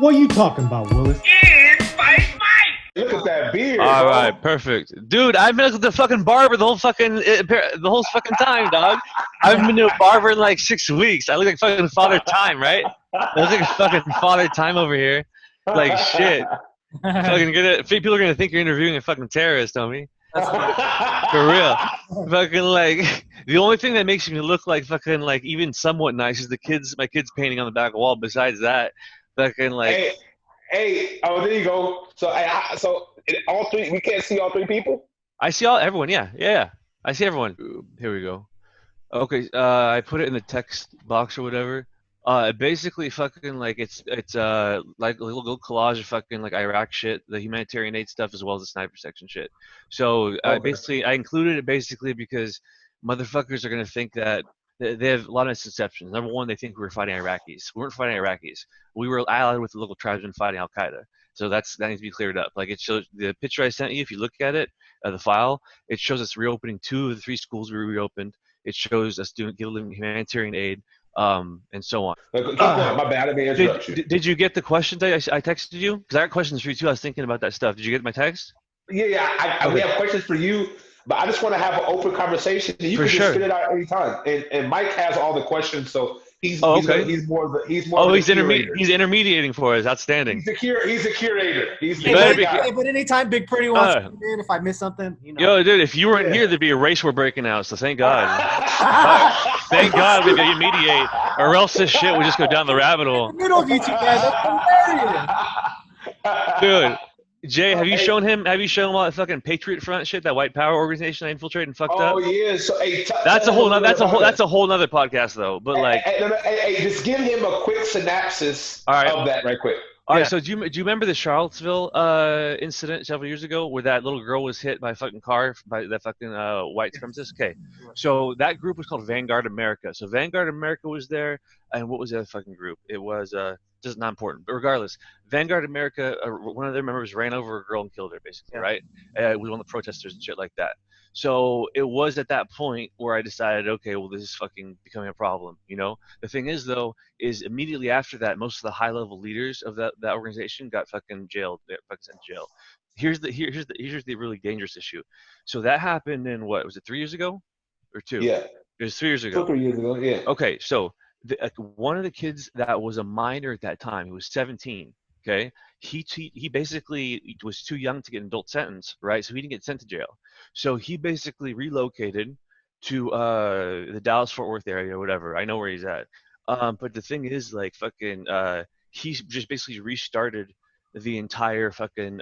What are you talking about, Willis? Look at that beard. All bro. right, perfect, dude. I've been with the fucking barber the whole fucking time, dog. I haven't been to a barber in like 6 weeks. I look like fucking Father Time, right? I look like fucking Father Time over here. Like shit. Fucking people are gonna think you're interviewing a fucking terrorist, homie. For real. Fucking like the only thing that makes me look like fucking like even somewhat nice is my kids painting on the back wall. Besides that, fucking like hey, oh, there you go. So, so all three, we can't see all three people. I see everyone. Yeah. I see everyone. Here we go. Okay, I put it in the text box or whatever. Basically, fucking like it's like a little collage of fucking like Iraq shit, the humanitarian aid stuff, as well as the sniper section shit. So Okay. I included it basically because motherfuckers are gonna think that they have a lot of misconceptions. Number one, they think we were fighting Iraqis. We weren't fighting Iraqis. We were allied with the local tribesmen fighting Al Qaeda. So that needs to be cleared up. Like it shows the picture I sent you. If you look at it, the file, it shows us reopening 2 of the 3 schools we reopened. It shows us giving humanitarian aid, and so on. Keep going. My bad. I didn't interrupt you. Did you get the questions I texted you? Because I got questions for you too. I was thinking about that stuff. Did you get my text? Yeah. We have questions for you, but I just want to have an open conversation. You For can just sure. spit it out anytime. And Mike has all the questions, so he's okay. he's more of the He's intermediating for us. Outstanding. He's a curator. He's You better be- but anytime Big Pretty wants to come in, if I miss something, you know. Yo, dude, if you weren't here, there'd be a race war breaking out. So thank God. Thank God we could mediate, or else this shit would just go down the rabbit hole. The middle of you two guys, that's hilarious. Dude, Jay, have you shown him all that fucking Patriot Front shit, that white power organization I infiltrated and fucked up? Oh yeah, so hey, that's a whole nother podcast though. But like, hey, just give him a quick synopsis of that right quick. All right, so do you remember the Charlottesville incident several years ago where that little girl was hit by a fucking car by that fucking white supremacist? Okay, so that group was called Vanguard America. So Vanguard America was there, and what was the other fucking group? It was just not important. But regardless, Vanguard America, one of their members ran over a girl and killed her, basically, right? It was one of the protesters and shit like that. So it was at that point where I decided, okay, well, this is fucking becoming a problem, you know? The thing is, though, is immediately after that, most of the high-level leaders of that organization got fucking jailed. They got fucking sent to jail. Here's the really dangerous issue. So that happened in, what, was it 3 years ago? Or 2? Yeah. It was 3 years ago. 3 years ago, yeah. Okay, so one of the kids that was a minor at that time, he was 17, okay? He basically was too young to get an adult sentence, right? So he didn't get sent to jail. So he basically relocated to the Dallas-Fort Worth area or whatever. I know where he's at. But the thing is, like, fucking, he just basically restarted the entire fucking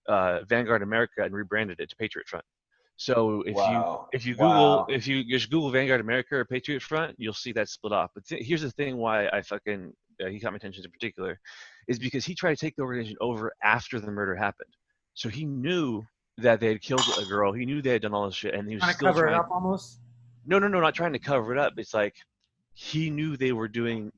Vanguard America and rebranded it to Patriot Front. So if you just Google Vanguard America or Patriot Front, you'll see that split off. But here's the thing: why I fucking he got my attention in particular, is because he tried to take the organization over after the murder happened. So he knew that they had killed a girl. He knew they had done all this shit, and he was trying to cover it up almost. No, not trying to cover it up. It's like he knew they were doing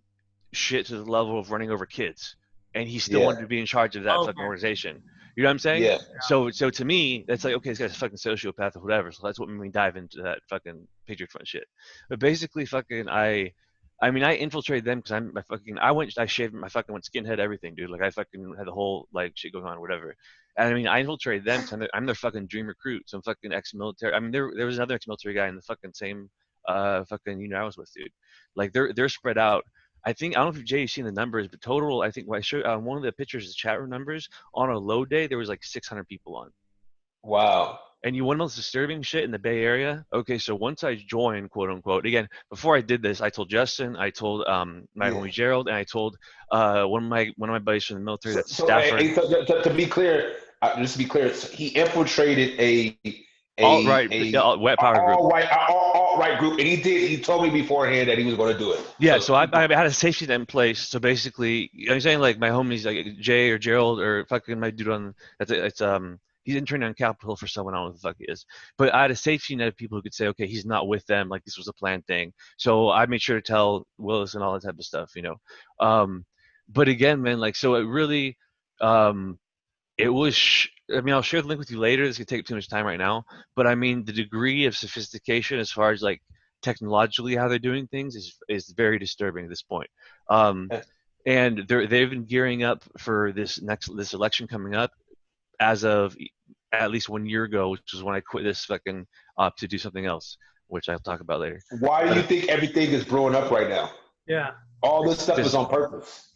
shit to the level of running over kids, and he still wanted to be in charge of that fucking organization. You know what I'm saying? Yeah. So to me, that's like, okay, this guy's a fucking sociopath or whatever. So that's what made me dive into that fucking Patriot Front shit. But basically, fucking, I infiltrated them because I shaved my fucking went skinhead everything, dude. Like I fucking had the whole like shit going on, whatever. And I mean, I infiltrated them because I'm their fucking dream recruit. So I'm fucking ex-military. I mean, there was another ex-military guy in the fucking same fucking unit I was with, dude. Like they're spread out. I don't know if Jay you've seen the numbers, but total, I think I showed on one of the pictures, the chat room numbers, on a low day, there was like 600 people on. Wow. And you want the most disturbing shit in the Bay Area? Okay, so once I joined, quote unquote, again, before I did this, I told Justin, I told my homie Gerald, and I told one of my buddies from the military that's Stafford. To be clear, just to be clear, he infiltrated a alt-right power group. Alt-right group, and he told me beforehand that he was going to do it. Yeah, so I had a safety net in place. So basically, I'm saying like my homies like Jay or Gerald or fucking my dude on he's interning on Capitol Hill for someone, I don't know who the fuck he is. But I had a safety net of people who could say, okay, he's not with them, like this was a planned thing. So I made sure to tell Willis and all that type of stuff, you know. But again, man, like so it really it was I'll share the link with you later. This could take too much time right now. But I mean, the degree of sophistication as far as like technologically how they're doing things is very disturbing at this point. and they've been gearing up for this election coming up as of at least 1 year ago, which is when I quit this fucking to do something else, which I'll talk about later. Why do you think everything is blowing up right now? Yeah. All this stuff is on purpose.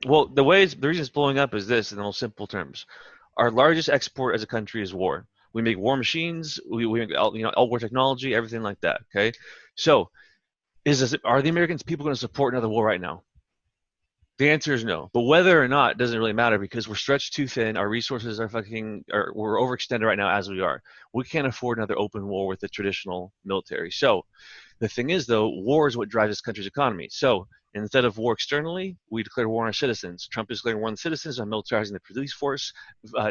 Well, the reason it's blowing up is this, in the most simple terms. Our largest export as a country is war. We make war machines. We make all war technology, everything like that. Okay, so are the American people going to support another war right now? The answer is no. But whether or not doesn't really matter because we're stretched too thin. Our resources are we're overextended right now as we are. We can't afford another open war with the traditional military. So the thing is, though, war is what drives this country's economy. So instead of war externally, we declare war on our citizens. Trump is declaring war on the citizens by militarizing the police force,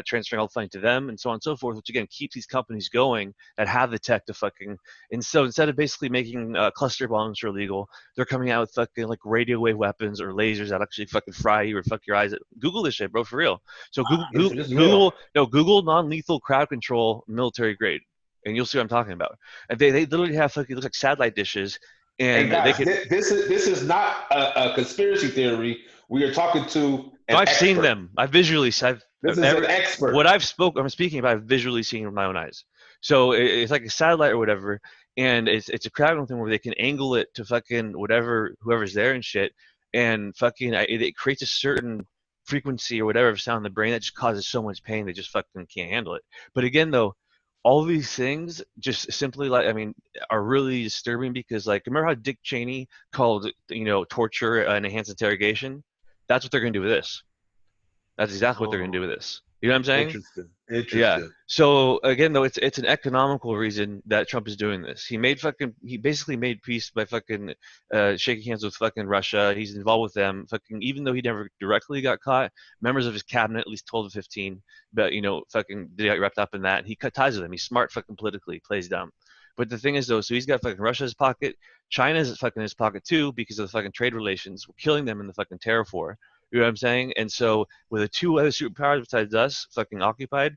transferring all the funding to them, and so on and so forth, which again keeps these companies going that have the tech to fucking. And so instead of basically making cluster bombs are illegal, they're coming out with fucking like radio wave weapons or lasers that actually fucking fry you or fuck your eyes. Google this shit, bro, for real. So Google non-lethal crowd control military grade. And you'll see what I'm talking about. And they literally have fucking, it looks like satellite dishes. And hey guys, they can, this is not a conspiracy theory. We are talking to an I've expert. seen them. This is an expert. What I'm speaking about, I've visually seen with my own eyes. So it's like a satellite or whatever, and it's a crowd thing where they can angle it to fucking whoever's there and shit, and fucking it creates a certain frequency or whatever of sound in the brain that just causes so much pain they just fucking can't handle it. But again, though, all these things just simply are really disturbing because remember how Dick Cheney called torture an enhanced interrogation? That's what they're gonna do with this. That's exactly what they're gonna do with this. You know what I'm saying? Interesting. Yeah. So again, though, it's an economical reason that Trump is doing this. He basically made peace by fucking shaking hands with fucking Russia. He's involved with them. Fucking even though he never directly got caught, members of his cabinet, at least 12 to 15, but fucking they got wrapped up in that. He cut ties with them. He's smart fucking politically, plays dumb. But the thing is though, so he's got fucking Russia's pocket, China's fucking his pocket too because of the fucking trade relations. We're killing them in the fucking tariff war. You know what I'm saying? And so with the two other superpowers besides us fucking occupied,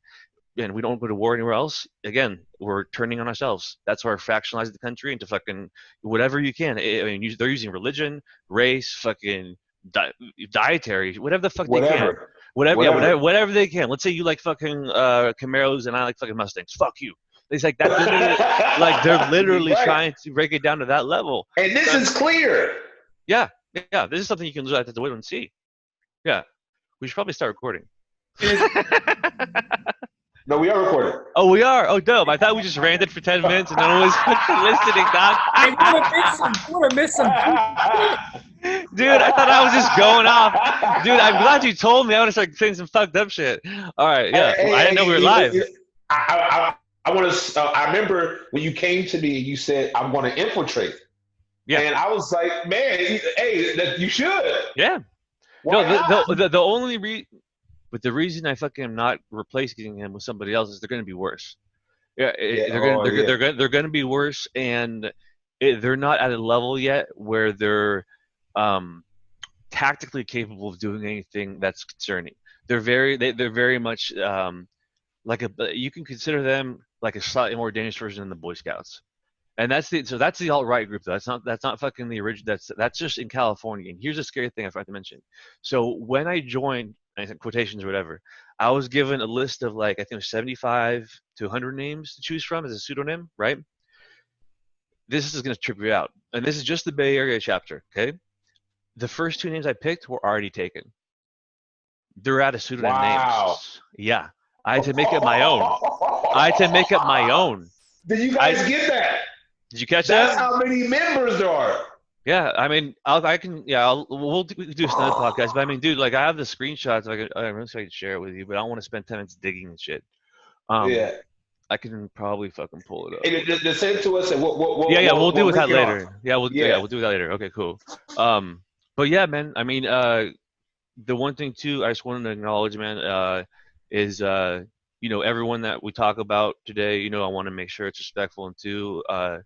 and we don't go to war anywhere else, again, we're turning on ourselves. That's why we're fractionalizing the country into fucking whatever you can. I mean, they're using religion, race, fucking dietary, whatever the fuck they can. Whatever they can. Let's say you like fucking Camaros and I like fucking Mustangs. Fuck you. It's like that. They're literally right. Trying to break it down to that level. And this is clear. Yeah. This is something you can look at the window and see. Yeah, we should probably start recording. No, we are recording. Oh, we are? Oh, dope. I thought we just ranted for 10 minutes and no one was listening, dog. You would have missed some. Dude, I thought I was just going off. Dude, I'm glad you told me. I would have started saying some fucked up shit. All right, yeah. I didn't know we were live. I remember when you came to me and you said, I'm going to infiltrate. Yeah. And I was like, man, hey, you should. Yeah. No, the reason I fucking am not replacing him with somebody else is they're going to be worse. Yeah, they're going to be worse, and they're not at a level yet where they're tactically capable of doing anything that's concerning. They're very much you can consider them like a slightly more dangerous version than the Boy Scouts. And that's the alt-right group though. That's not fucking the original. That's just in California. And here's a scary thing I forgot to mention. So when I joined, I think quotations or whatever, I was given a list of I think it was 75 to 100 names to choose from as a pseudonym, right? This is gonna trip you out. And this is just the Bay Area chapter, okay? The first two names I picked were already taken. They're out of pseudonym names. Yeah. I had to make up my own. Did you guys get that? Did you catch that? That's how many members there are. Yeah, I mean, we'll do another podcast. But I mean, dude, I have the screenshots. I don't know if I can share it with you, but I don't want to spend 10 minutes digging and shit. Yeah. I can probably fucking pull it up. Hey, just send it to us and we'll we'll deal with that later. We'll do that later. Okay, cool. But yeah, man, I mean, the one thing too, I just wanted to acknowledge, man, is everyone that we talk about today, I want to make sure it's respectful, and two, I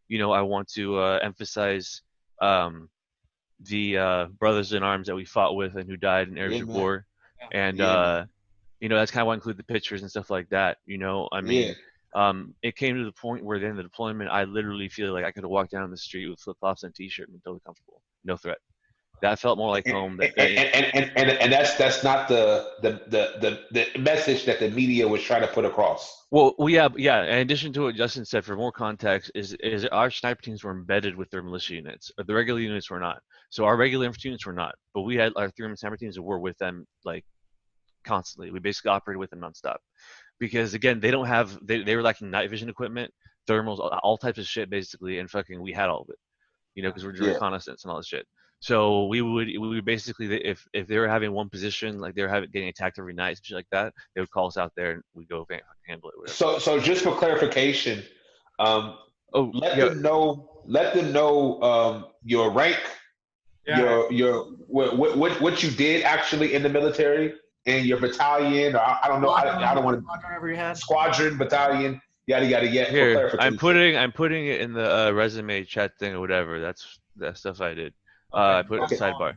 want to emphasize the brothers in arms that we fought with and who died in areas of war, and that's kind of why I include the pictures and stuff like that. I mean, it came to the point where then the deployment, I literally feel like I could have walked down the street with flip flops and a t-shirt and been totally comfortable, no threat. That felt more like home. And that's not the message that the media was trying to put across. Well, yeah, yeah. In addition to what Justin said, for more context, is our sniper teams were embedded with their militia units. The regular units were not. So our regular infantry units were not. But we had our 3 sniper teams that were with them like constantly. We basically operated with them nonstop. Because again, they were lacking night vision equipment, thermals, all types of shit basically, and fucking we had all of it. Because we're doing Yeah. reconnaissance and all this shit. So we would basically, if they were having one position, like they were getting attacked every night, shit like that, they would call us out there and we'd go handle it. Whatever. So just for clarification, Oh let yeah, them know your rank, Yeah. your what you did actually in the military, and your battalion, or I don't know, I don't want to Whatever you had. squadron, battalion, yada yada yada. For here clarification, I'm putting it in the resume chat thing or whatever. That's that stuff I did. I put it in the sidebar.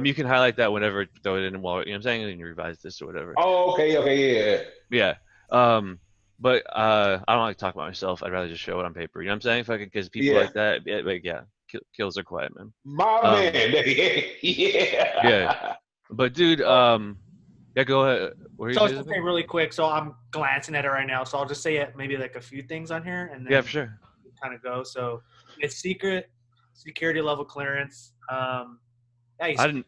You can highlight that whenever, throw it in while, you know what I'm saying, and you revise this or whatever. Oh, okay, yeah. But I don't like to talk about myself. I'd rather just show it on paper. You know what I'm saying? Fucking, because people Yeah. like that, like, yeah, kills are quiet, man. My man, yeah. Yeah. But dude, yeah, go ahead. What So I are was you gonna say saying? really quick. So I'm glancing at it right now. So I'll just say it, maybe like a few things on here, and then Yeah, for sure. kind of go. So it's secret, security level clearance. Yeah, I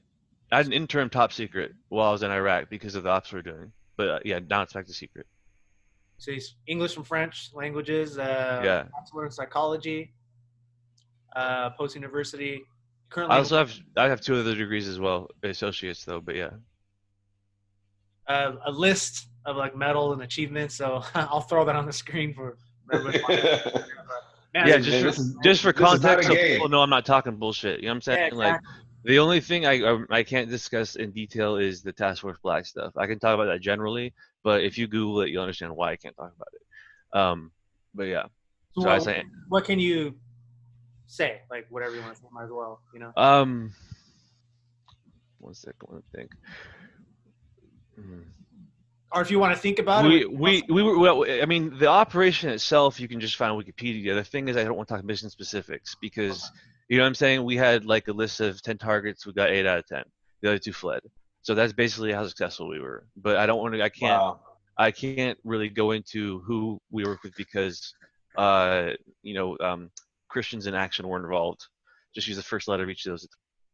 had an interim top secret while I was in Iraq because of the ops we were doing. But yeah, now it's back to secret. so he's English and French languages. Yeah. Bachelor in psychology. Post university. I Currently, also have 2 other degrees as well, associates though. But yeah. a list of like medal and achievements. So I'll throw that on the screen for everybody. Man, Yeah, this just for is not a context, so game. people know I'm not talking bullshit. You know what I'm saying? Yeah, Like, exactly. the only thing I can't discuss in detail is the Task Force Black stuff. I can talk about that generally, but if you Google it, you'll understand why I can't talk about it. But yeah. So So I say, what can you say? Like whatever you want to say, might as well. You know. one second, let me think. Or if you want to think about We it. were, well, I mean, the operation itself you can just find on Wikipedia. The thing is, I don't want to talk mission specifics because you know what I'm saying. We had like a list of 10 targets. We got 8 out of 10. The other 2 fled. So that's basically how successful we were. But I don't want to. Wow. I can't really go into who we work with because, you know, Christians in action were involved. Just use the first letter of each of those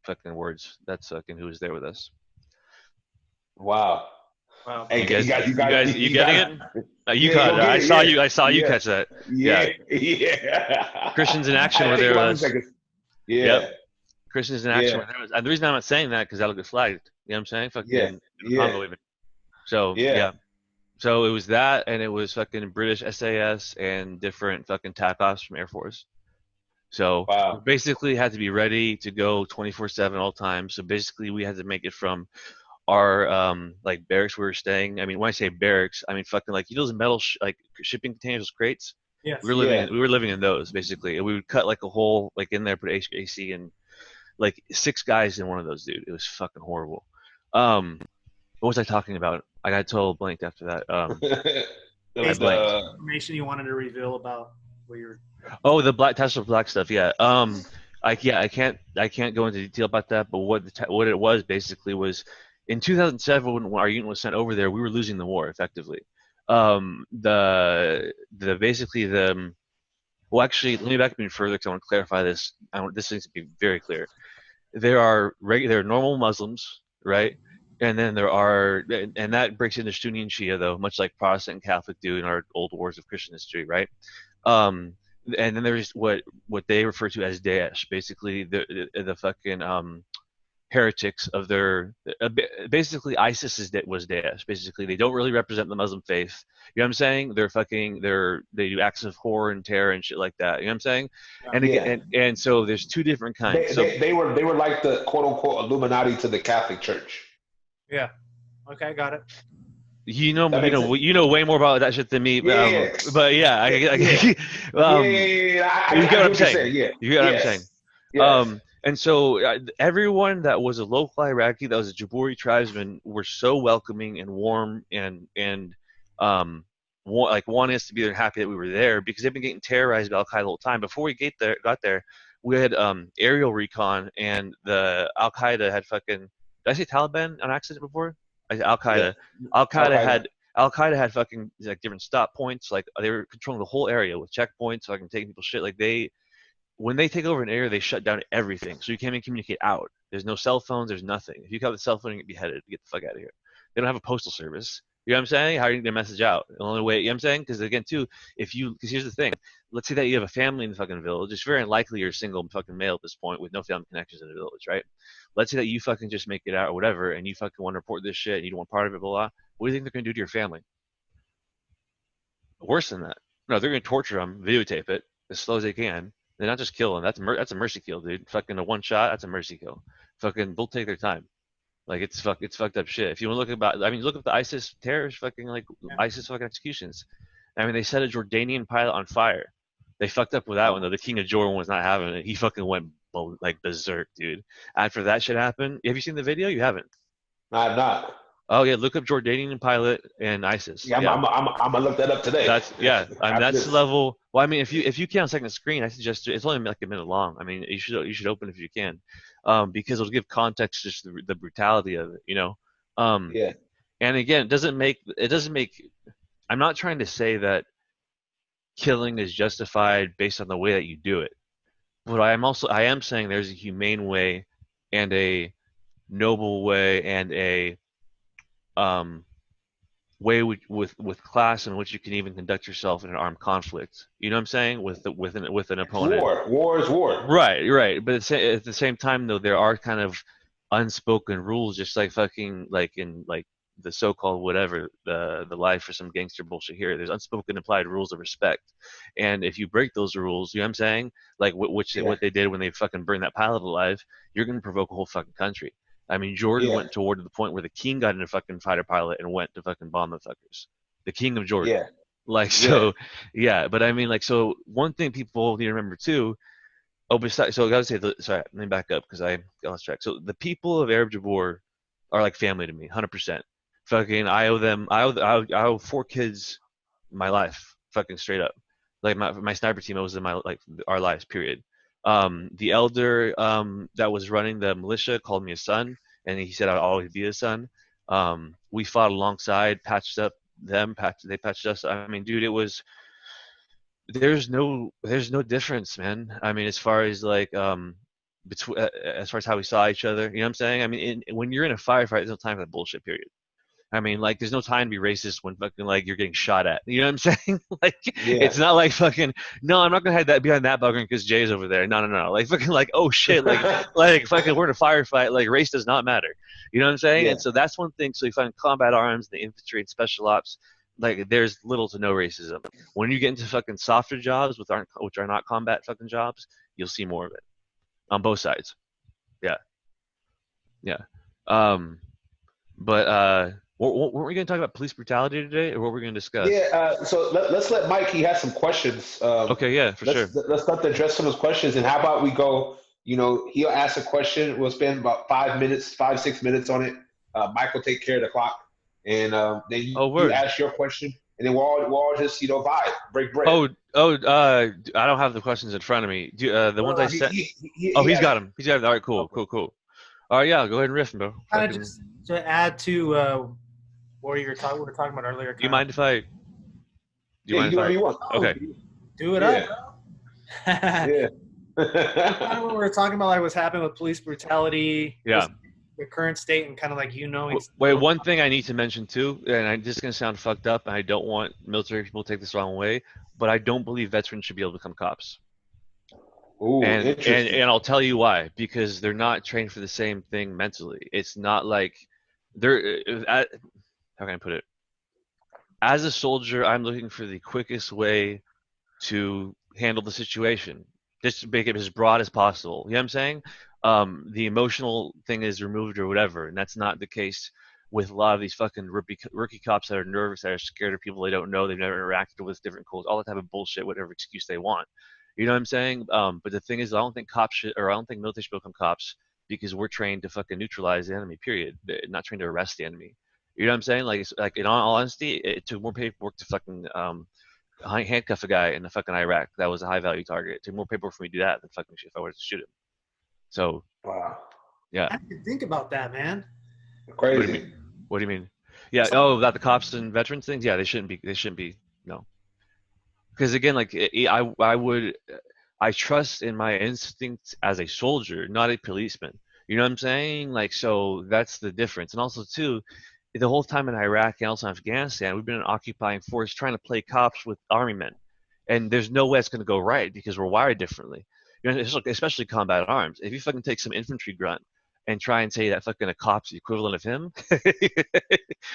fucking words. That's fucking who was there with us. Wow. Wow. Hey, You getting it? You Yeah, caught it. I saw you. I saw you Yeah. catch that. Yeah. Christians in action were there with us. Yeah. Yep. Christians in action Yeah. were there with us. And the reason I'm not saying that because that'll get flagged. You know what I'm saying? Fucking Yeah. convo even. So yeah. So it was that, and it was fucking British SAS and different fucking TAC ops from Air Force. So we Wow. basically had to be ready to go 24/7 all time. So basically we had to make it from our like barracks we were staying. I mean, when I say barracks, I mean fucking like those metal like shipping containers, those crates. Yes. We were living in those basically, and we would cut like a hole like in there, put AC, and like 6 guys in one of those, dude. It was fucking horrible. What was I talking about? I got total blanked after that. I blanked. Information you wanted to reveal about what you're. Oh, the Tesla Black stuff. Yeah. I can't go into detail about that. But what it was basically was in 2007 when our unit was sent over there, we were losing the war effectively. Basically the well, actually, let me back up even further because I want to clarify this. This needs to be very clear. There are normal Muslims, right? And then there are, and that breaks into Sunni and Shia, though, much like Protestant and Catholic do in our old wars of Christian history, right? And then there's what they refer to as Daesh, basically the fucking heretics of their basically ISIS was Daesh. Basically, they don't really represent the Muslim faith. You know what I'm saying? They do acts of horror and terror and shit like that. You know what I'm saying? And again, and so there's 2 different kinds. They were like the quote unquote Illuminati to the Catholic Church. Yeah. Okay, got it. You know way more about that shit than me. Yeah. But yeah, I You get what I'm saying. Yeah. You get what I'm saying. Yes. And so everyone that was a local Iraqi, that was a Jabouri tribesman, were so welcoming and warm and like wanting us to be there and happy that we were there because they've been getting terrorized by Al Qaeda the whole time. Before we got there, we had aerial recon, and the Al Qaeda had fucking. Did I say Taliban on accident before? Al Yeah. Qaeda. Al Qaeda Okay. had Al Qaeda had fucking like different stop points. Like they were controlling the whole area with checkpoints, so I can take people shit. Like they, when they take over an area, they shut down everything, so you can't even communicate out. There's no cell phones. There's nothing. If you have a cell phone, you get beheaded. Get the fuck out of here. They don't have a postal service. You know what I'm saying? How are you going to message out? The only way, you know what I'm saying? Because again, too, because here's the thing. Let's say that you have a family in the fucking village. It's very unlikely you're a single fucking male at this point with no family connections in the village, right? Let's say that you fucking just make it out or whatever, and you fucking want to report this shit and you don't want part of it, blah, blah. What do you think they're going to do to your family? Worse than that. No, they're going to torture them, videotape it as slow as they can. They're not just kill them. That's a mercy kill, dude. Fucking a one shot, that's a mercy kill. Fucking, they'll take their time. Like it's fucked up shit. If you want to look about, I mean, look at the ISIS terrorists, fucking like ISIS fucking executions. I mean, they set a Jordanian pilot on fire. They fucked up with that one though. The king of Jordan was not having it. He fucking went like berserk, dude. After that shit happened, have you seen the video? You haven't. I'm not. Oh yeah, look up Jordanian pilot and ISIS. Yeah, I'm gonna look that up today. That's I mean that's the level. Well, I mean if you can on second screen, I suggest it's only like a minute long. I mean you should open if you can, because it'll give context just the brutality of it, you know. Yeah. And again, it doesn't make. I'm not trying to say that killing is justified based on the way that you do it, but I am saying there's a humane way, and a noble way, and a way with class in which you can even conduct yourself in an armed conflict. You know what I'm saying? With an opponent. War is war. Right. But at the same time, though, there are kind of unspoken rules, just like fucking like in like the so-called whatever the life or some gangster bullshit here. There's unspoken implied rules of respect, and if you break those rules, you know what I'm saying? Like what they did when they fucking burned that pilot alive, you're gonna provoke a whole fucking country. I mean, Jordan went toward the point where the king got in a fucking fighter pilot and went to fucking bomb the fuckers. The king of Jordan. Yeah. Like, so, yeah. But I mean, like, so one thing people need to remember too. Oh, besides, so I gotta say, sorry, let me back up because I got lost track. So the people of Arab Jabor are like family to me, 100%. Fucking, I owe 4 kids my life, fucking straight up. Like my sniper team owes them our lives, period. The elder that was running the militia called me a son, and he said I'd always be a son. We fought alongside, patched up them, they patched us. I mean, dude, it was there's no difference, man. I mean, as far as like between as far as how we saw each other, you know what I'm saying? I mean, when you're in a firefight, there's no time for that bullshit. Period. I mean, like, there's no time to be racist when fucking like you're getting shot at. You know what I'm saying? Like, it's not like fucking. No, I'm not gonna have that behind that bugger because Jay's over there. No. Like fucking like, oh shit, like fucking we're in a firefight. Like race does not matter. You know what I'm saying? And so that's one thing. So you find combat arms, the infantry, and special ops. Like there's little to no racism. When you get into fucking softer jobs which are not combat fucking jobs, you'll see more of it on both sides. Yeah. But weren't we going to talk about police brutality today, or what were we going to discuss? Yeah, so let's let Mike, he has some questions. Okay, yeah, for sure. Let's start to address some of those questions, and how about we go, he'll ask a question, we'll spend about 5, 6 minutes on it. Mike will take care of the clock, and then you ask your question, and then we'll all just, vibe, break bread. I don't have the questions in front of me. The ones I sent. He's got them. He's got them. All right, cool. All right, yeah, go ahead and riff, bro. Kind of just to add to what we were talking about earlier. Do you mind if I? Do whatever you want. Okay. Do it up. Yeah. Kind of what we were talking about, like what's happening with police brutality. Yeah. The current state and kind of like Wait, one thing I need to mention too, and this is gonna sound fucked up, and I don't want military people to take this the wrong way, but I don't believe veterans should be able to become cops. Ooh, and I'll tell you why. Because they're not trained for the same thing mentally. It's not like they're. How can I put it? As a soldier, I'm looking for the quickest way to handle the situation, just to make it as broad as possible. You know what I'm saying? The emotional thing is removed or whatever, and that's not the case with a lot of these fucking rookie cops that are nervous, that are scared of people they don't know, they've never interacted with, different cultures, all that type of bullshit, whatever excuse they want. You know what I'm saying? But the thing is, I don't think military should become cops because we're trained to fucking neutralize the enemy. Period. They're not trained to arrest the enemy. You know what I'm saying? Like, in all honesty, it took more paperwork to fucking handcuff a guy in the fucking Iraq that was a high value target. It took more paperwork for me to do that than fucking shit if I were to shoot him. So, wow, yeah. I didn't think about that, man. What do you crazy. mean? What do you mean? Yeah. Oh, about the cops and veterans things. Yeah, they shouldn't be. They shouldn't be. No, because again, like I trust in my instincts as a soldier, not a policeman. You know what I'm saying? Like, so that's the difference. And also, too, the whole time in Iraq and also in Afghanistan, we've been an occupying force trying to play cops with army men, and there's no way it's going to go right because we're wired differently. You know, especially combat arms. If you fucking take some infantry grunt and try and say that fucking a cop's the equivalent of him,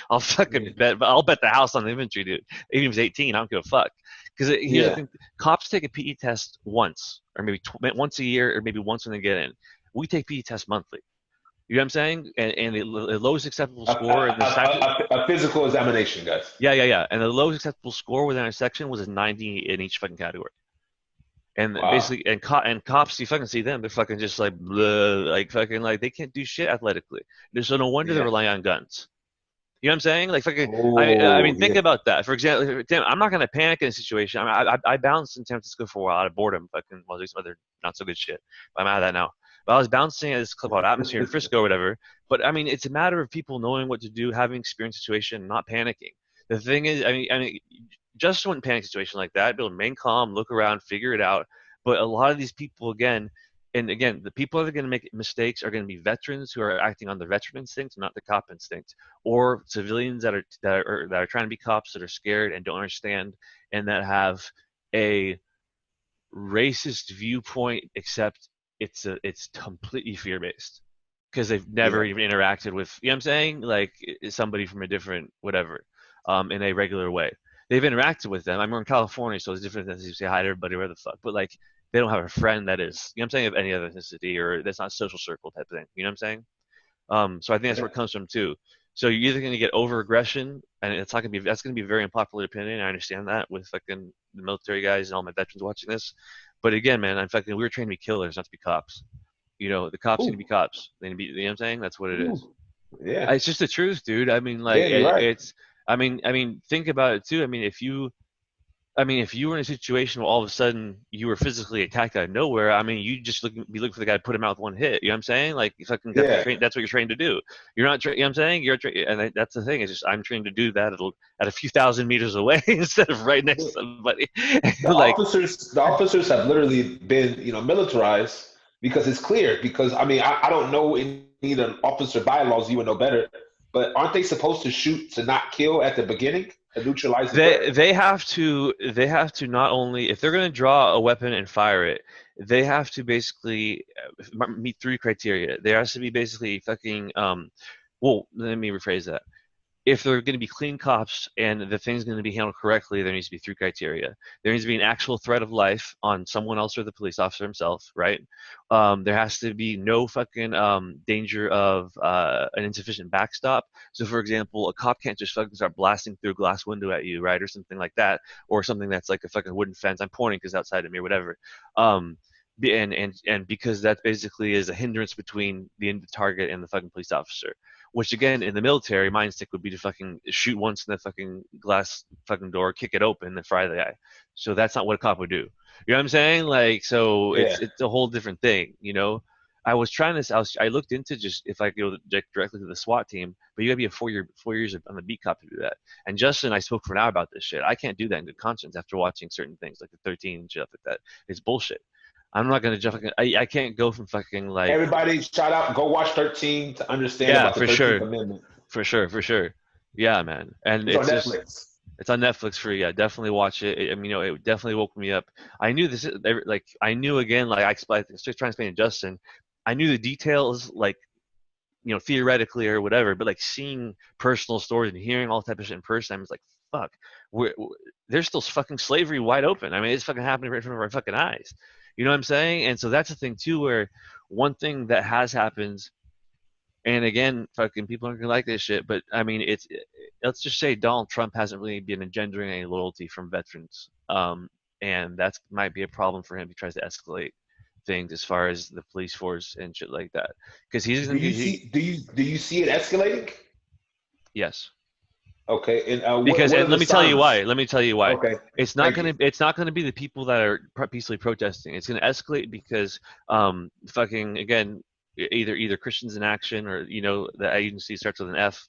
I'll bet the house on the infantry dude. Even if he's 18, I don't give a fuck. Because here's the Yeah. thing: cops take a PE test once, or maybe once a year, or maybe once when they get in. We take PE tests monthly. You know what I'm saying? And the lowest acceptable score in the section. A physical examination, guys. Yeah. And the lowest acceptable score within our section was a 90 in each fucking category. And Wow. basically, and cops, you fucking see them, they're fucking just like, bleh, like fucking like they can't do shit athletically. So no wonder they Yeah. rely on guns. You know what I'm saying? Like fucking, I Oh, mean, think yeah. about that. For example, damn, I'm not gonna panic in a situation. I bounced in San Francisco for a while out of boredom, fucking, well, there's some other not so good shit. But I'm out of that now. But I was bouncing at this club called Atmosphere in Frisco or whatever. But I mean, it's a matter of people knowing what to do, having experienced situation, not panicking. The thing is, I mean, just wouldn't panic situation like that. Be able to remain calm, look around, figure it out. But a lot of these people, again, and again, the people that are going to make mistakes are going to be veterans who are acting on the veteran instinct, not the cop instinct, or civilians that are trying to be cops that are scared and don't understand, and that have a racist viewpoint, except it's completely fear based because they've never Yeah. even interacted with, you know what I'm saying, like somebody from a different whatever, in a regular way. They've interacted with them. I'm in California, so it's different than you say hi to everybody, where the fuck. But like, they don't have a friend that is, you know what I'm saying, of any other ethnicity, or that's not a social circle type of thing. You know what I'm saying? So I think that's where it comes from too. So you're either going to get over aggression, and it's not going to be, that's going to be a very unpopular opinion. I understand that with fucking the military guys and all my veterans watching this. But again, man, we were trained to be killers, not to be cops. You know, the cops need to be Ooh. cops. They need to be, you know what I'm saying? That's what it is. Ooh. Yeah. It's just the truth, dude. I mean, like Yeah, you're right. I mean, think about it too. I mean, if you were in a situation where all of a sudden you were physically attacked out of nowhere, I mean, you just be looking for the guy to put him out with one hit. You know what I'm saying? Like, fucking, Yeah. that's what you're trained to do. You're not, you know what I'm saying? And that's the thing. It's just I'm trained to do that at a few thousand meters away instead of right next to somebody. Like, The officers have literally been, militarized because it's clear. Because I mean, I don't know any of the officer bylaws. You would know better, but aren't they supposed to shoot to not kill at the beginning to neutralize the threat? they have to not only, if they're going to draw a weapon and fire it, they have to basically meet three criteria. There has to be basically fucking well, let me rephrase that. If they're going to be clean cops and the thing's going to be handled correctly, there needs to be three criteria. There needs to be an actual threat of life on someone else or the police officer himself, right? There has to be no fucking danger of an insufficient backstop. So, for example, a cop can't just fucking start blasting through a glass window at you, right, or something like that, or something that's like a fucking wooden fence. I'm pointing because outside of me, or whatever. Um, and because that basically is a hindrance between the target and the fucking police officer. Which again, in the military, my instinct would be to fucking shoot once in the fucking glass fucking door, kick it open, then fry the guy. So that's not what a cop would do. You know what I'm saying? Like, so Yeah. it's a whole different thing. You know, I looked into just if I could go directly to the SWAT team, but you gotta be a 4 years on the beat cop to do that. And Justin and I spoke for an hour about this shit. I can't do that in good conscience after watching certain things like the 13 and shit like that. It's bullshit. I'm not gonna jump. I can't go from fucking like, Everybody, shout out, go watch 13 to understand yeah, about the for 13th sure. Amendment. For sure. Yeah, man. And It's on it's just, Netflix. it's on Netflix for, yeah, definitely watch it. I mean, it definitely woke me up. I knew this, like, I knew again, like I explained, just trying to explain to Justin, I knew the details, like, theoretically or whatever, but like seeing personal stories and hearing all type of shit in person, I was like, fuck, there's still fucking slavery wide open. I mean, it's fucking happening right in front of our fucking eyes. You know what I'm saying? And so that's the thing too, where one thing that has happened, and again, fucking people aren't gonna like this shit, but I mean, let's just say Donald Trump hasn't really been engendering any loyalty from veterans, and that might be a problem for him. He tries to escalate things as far as the police force and shit like that, because he's Do gonna you he, see? Do you see it escalating? yes, Okay, and Because, what are and the let me tell you signs? why. Let me tell you why. Okay, It's not thank you. gonna. It's not gonna be the people that are peacefully protesting. It's gonna escalate because, fucking again, either Christians in Action or the agency starts with an F,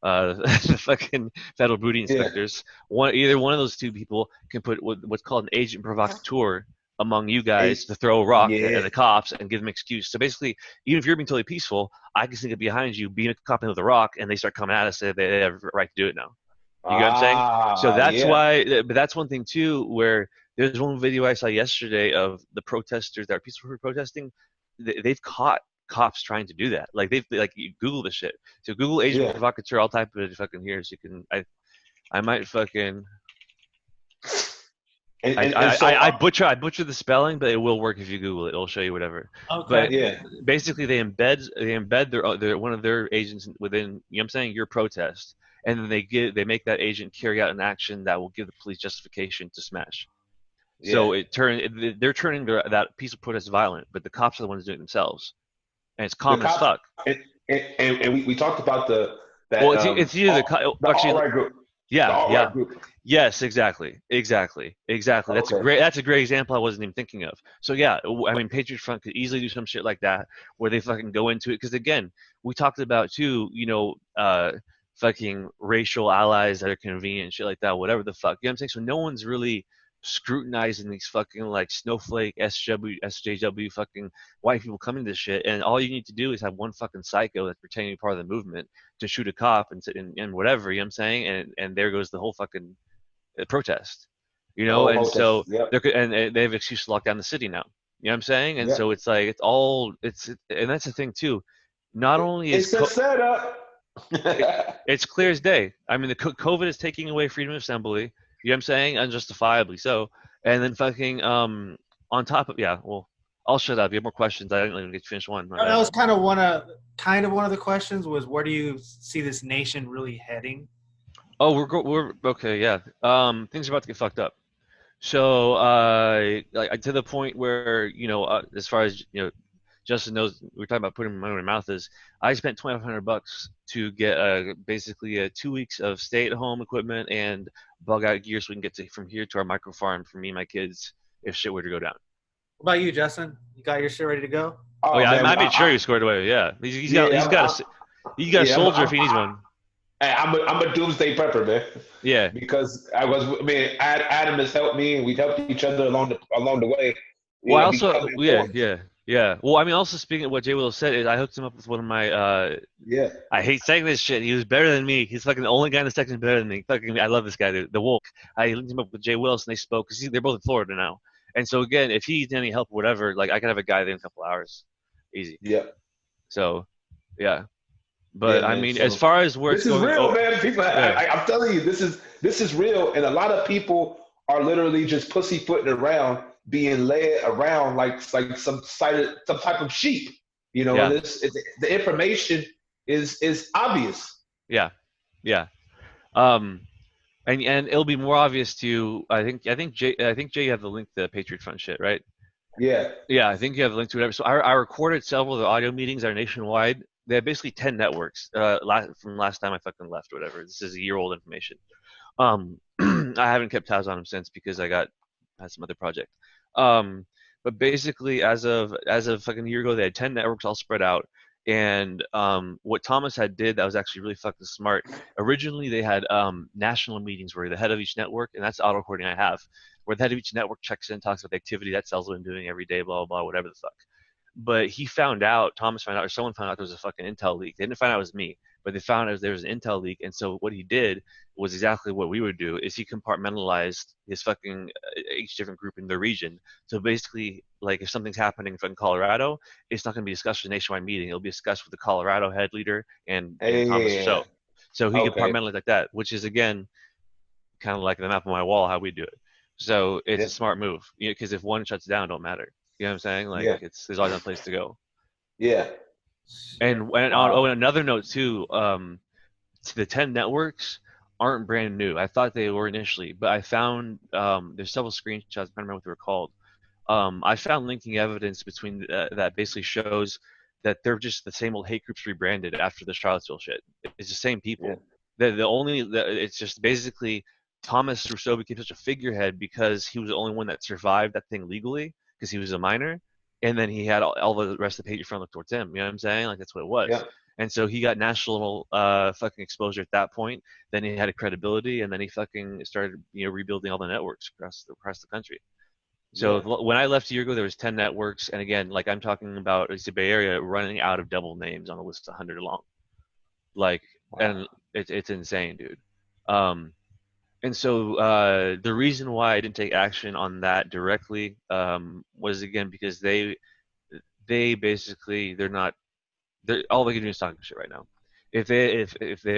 the fucking federal booty Yeah, inspectors. Either one of those two people can put what's called an agent provocateur among you guys to throw a rock at yeah. the cops and give them excuse. So basically, even if you're being totally peaceful, I can sneak up behind you, being a cop with a rock, and they start coming at us. They have a right to do it now. You get what I'm saying? So that's Yeah. why, but that's one thing too, where there's one video I saw yesterday of the protesters that are peacefully protesting. They've caught cops trying to do that. Like you Google this shit. So Google agent Yeah. provocateur. I'll type it fucking here so you can. I might fucking. And so I butcher the spelling, but it will work if you Google it. It'll show you whatever. Okay. But yeah, basically, they embed their one of their agents within. You know what I'm saying, your protest, and then they make that agent carry out an action that will give the police justification to smash. yeah. So they're turning that peaceful protest violent, but the cops are the ones doing it themselves, and it's The common as cops fuck. and we talked about Well, it's either the all actually, right group, the yeah, all yeah. right group. Yes, exactly. Okay. That's a great example I wasn't even thinking of. So yeah, I mean, Patriot Front could easily do some shit like that where they fucking go into it because again, we talked about too, fucking racial allies that are convenient, shit like that, whatever the fuck. You know what I'm saying? So no one's really scrutinizing these fucking like snowflake SJW fucking white people coming to this shit, and all you need to do is have one fucking psycho that's pretending to be part of the movement to shoot a cop and whatever, you know what I'm saying? And there goes the whole fucking protest, The whole and protest. so Yep. and they have excuse to lock down the city now. You know what I'm saying? And so Yep. it's like and that's the thing too. Not only is It's a setup. it's clear as day. I mean, the COVID is taking away freedom of assembly. You know what I'm saying? Unjustifiably so. And then fucking on top of yeah, well, I'll shut up. You have more questions. I didn't even get to finish one. My That bad. was kind of one of the questions was where do you see this nation really heading? Oh, we're okay. Yeah. Things are about to get fucked up. So, like to the point where as far as Justin knows, we are talking about putting money where my mouth is. I spent $2,500 to get basically 2 weeks of stay-at-home equipment and bug-out gear, so we can get from here to our micro farm for me and my kids if shit were to go down. What about you, Justin? You got your shit ready to go? Oh Oh yeah, man, I made sure he scored away. Yeah, yeah, he's got a yeah. soldier if he needs one. I'm a doomsday prepper, man. Yeah. Because Adam has helped me, and we've helped each other along the way. Well, I Become also informed. yeah. Well, I mean, also speaking of what Jay Will said is I hooked him up with one of my Yeah, I hate saying this shit. He was better than me. He's fucking the only guy in the section better than me. Fucking, I love this guy, the Wolf. I linked him up with Jay Willis, and they spoke because they're both in Florida now. And so again, if he needs any help or whatever, like I could have a guy there in a couple hours, easy. yeah, So, yeah. yeah, But I man. mean, as So far as where it's this is going, real, man. People, yeah, I'm telling you, this is real, and a lot of people are literally just pussyfooting around, being led around like some type of sheep, And yeah, the information is obvious. yeah, yeah. Um, and it'll be more obvious to you. I think Jay, you have the link to the Patriot Front shit, right? Yeah, Yeah, I think you have a link to whatever. So I recorded several of the audio meetings that are nationwide. They have basically 10 networks from last time I fucking left, or whatever. This is a year old information. I haven't kept tabs on them since because had some other project. Um, but basically, as of fucking a year ago, they had 10 networks all spread out. And what Thomas had did that was actually really fucking smart. Originally, they had national meetings where the head of each network, and that's the auto recording I have, where the head of each network checks in, talks about the activity that Cell's been doing every day, blah, blah, blah, whatever the fuck. But Thomas found out, or someone found out there was a fucking intel leak. They didn't find out it was me, but they found out there was an intel leak. And so what he did was exactly what we would do: is he compartmentalized his fucking each different group in the region. So basically, like if something's happening in Colorado, it's not going to be discussed at a nationwide meeting. It'll be discussed with the Colorado head leader and Thomas yeah. Rousseau. So he Okay. compartmentalized like that, which is again kind of like the map on my wall how we do it. So it's Yeah, a smart move, because if one shuts down, it don't matter. You know what I'm saying? Like yeah, there's always a place to go. yeah. And Wow. on another note too, the 10 networks aren't brand new. I thought they were initially, but I found there's several screenshots. I can't remember what they were called. I found linking evidence between that basically shows that they're just the same old hate groups rebranded after the Charlottesville shit. It's the same Yeah, people. It's just basically Thomas Rousseau became such a figurehead because he was the only one that survived that thing legally because he was a minor, and then he had all the rest of the Patriot Front look towards him. You know what I'm saying? Like that's what it was. Yeah. And so he got national fucking exposure at that point. Then he had a credibility, and then he fucking started rebuilding all the networks across the country. So when I left a year ago, there was 10 networks, and again, like I'm talking about, it's the Bay Area running out of double names on a list 100 long. Like, and it's insane, dude. And so the reason why I didn't take action on that directly was again because they basically they're all they can do is talking shit right now. If they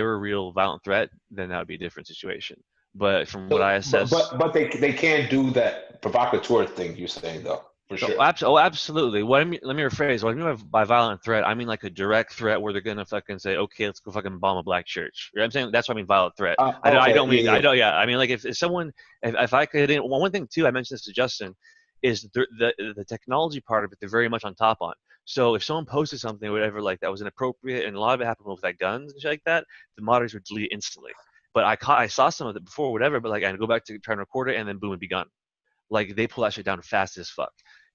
were a real violent threat, then that would be a different situation. But from what I assess, but they can't do that provocateur thing you're saying though, for sure. Absolutely. Let me rephrase. What I mean by violent threat, I mean like a direct threat where they're gonna fucking say, okay, let's go fucking bomb a black church. You know what I'm saying? That's what I mean violent threat. I don't mean I mean like if someone if I could one thing too, I mentioned this to Justin, is the technology part of it they're very much on top on. So if someone posted something or whatever like that was inappropriate, and a lot of it happened with like guns and shit like that, the moderators would delete it instantly. But I saw some of it before, whatever. But like I go back to try and record it, and then boom, it'd be gone. Like they pull that shit down fast as fuck.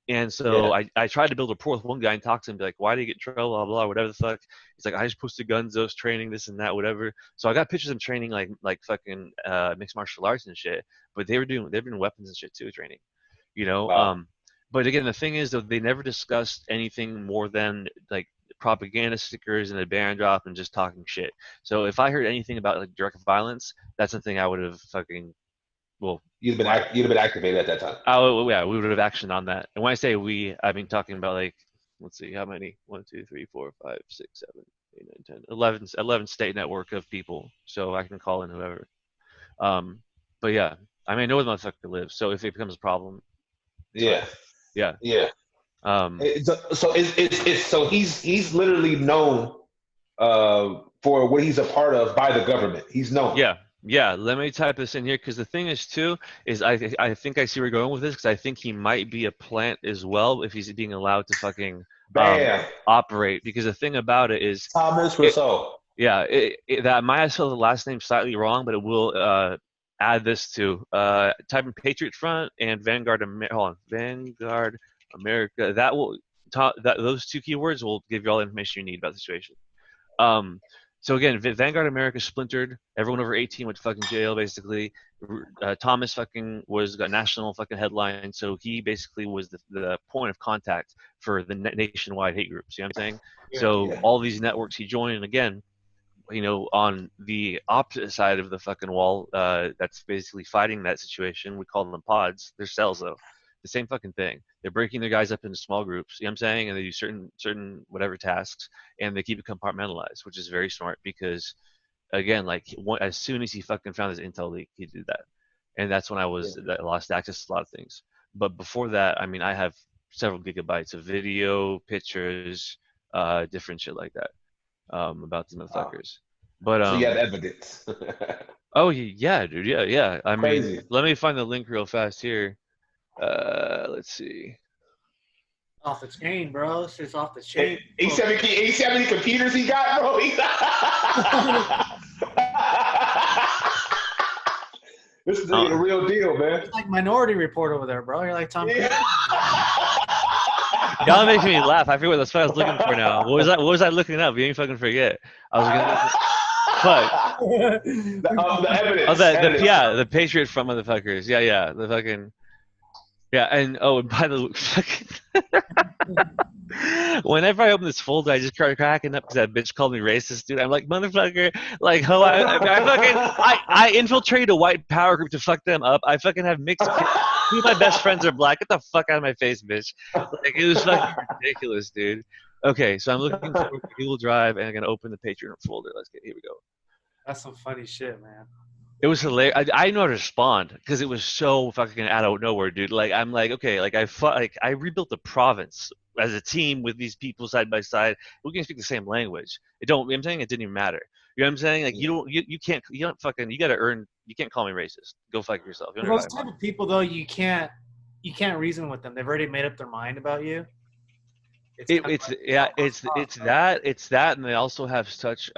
And so I tried to build a rapport with one guy and talk to him, be like, why did you get in trouble, blah blah, whatever the fuck. He's like, I just posted guns, I was training this and that, whatever. So I got pictures of him training like fucking mixed martial arts and shit. But they've been weapons and shit too, training. Wow. But again, the thing is though, they never discussed anything more than like propaganda stickers and a band drop and just talking shit. So if I heard anything about like direct violence, that's something I would have fucking you'd have been activated at that time. Oh yeah, we would have actioned on that. And when I say we, I mean talking about like, let's see, how many? 1, 2, 3, 4, 5, 6, 7, 8, 9, 10, 11 state network of people. So I can call in whoever. But yeah, I mean I know where the motherfucker lives. So if it becomes a problem, yeah. So he's literally known for what he's a part of by the government. He's known. Yeah. Let me type this in here because the thing is too is I think I see where you're going with this because I think he might be a plant as well if he's being allowed to fucking operate. Because the thing about it is Thomas Rousseau. That might spell the last name slightly wrong, but it will add this to type in Patriot Front and Vanguard. Vanguard America. That will those two keywords will give you all the information you need about the situation. So again, Vanguard America splintered. Everyone over 18 went to fucking jail, basically. Thomas fucking got national fucking headline, so he basically was the point of contact for the nationwide hate groups. You know what I'm saying? All these networks he joined, and again, on the opposite side of the fucking wall, that's basically fighting that situation. We call them pods. They're cells though. The same fucking thing. They're breaking their guys up into small groups, you know what I'm saying? And they do certain whatever tasks, and they keep it compartmentalized, which is very smart because, again, like as soon as he fucking found his intel leak, he did that. And that's when I lost access to a lot of things. But before that, I mean, I have several gigabytes of video, pictures, different shit like that about these motherfuckers. But so you have evidence. Oh yeah, dude, yeah. I Crazy. mean, let me find the link real fast here. Let's see. Off the chain, bro. It's just off the chain. He said how many computers he got, bro. This is the real deal, man. It's like Minority Report over there, bro. You're like Tom Cruise. Y'all making me laugh. I forget what I was looking for now. What was I looking up? You ain't fucking forget. I was looking fuck. The evidence. The Patriot Front motherfuckers. Yeah. The fucking. Yeah, and by the fucking. Whenever I open this folder, I just start cracking up because that bitch called me racist, dude. I'm like, motherfucker, like, I infiltrated a white power group to fuck them up. I fucking have mixed kids. Two of my best friends are black. Get the fuck out of my face, bitch. Like, it was fucking ridiculous, dude. Okay, so I'm looking for Google Drive, and I'm gonna open the Patreon folder. Here we go. That's some funny shit, man. It was hilarious. I didn't know how to respond because it was so fucking out of nowhere, dude. Like I'm like, okay, like I rebuilt the province as a team with these people side by side. We can speak the same language. I'm saying it didn't even matter. You know what I'm saying? Like you gotta earn. You can't call me racist. Go fuck yourself. Those type of people though, you can't reason with them. They've already made up their mind about you. It's that, and they also have such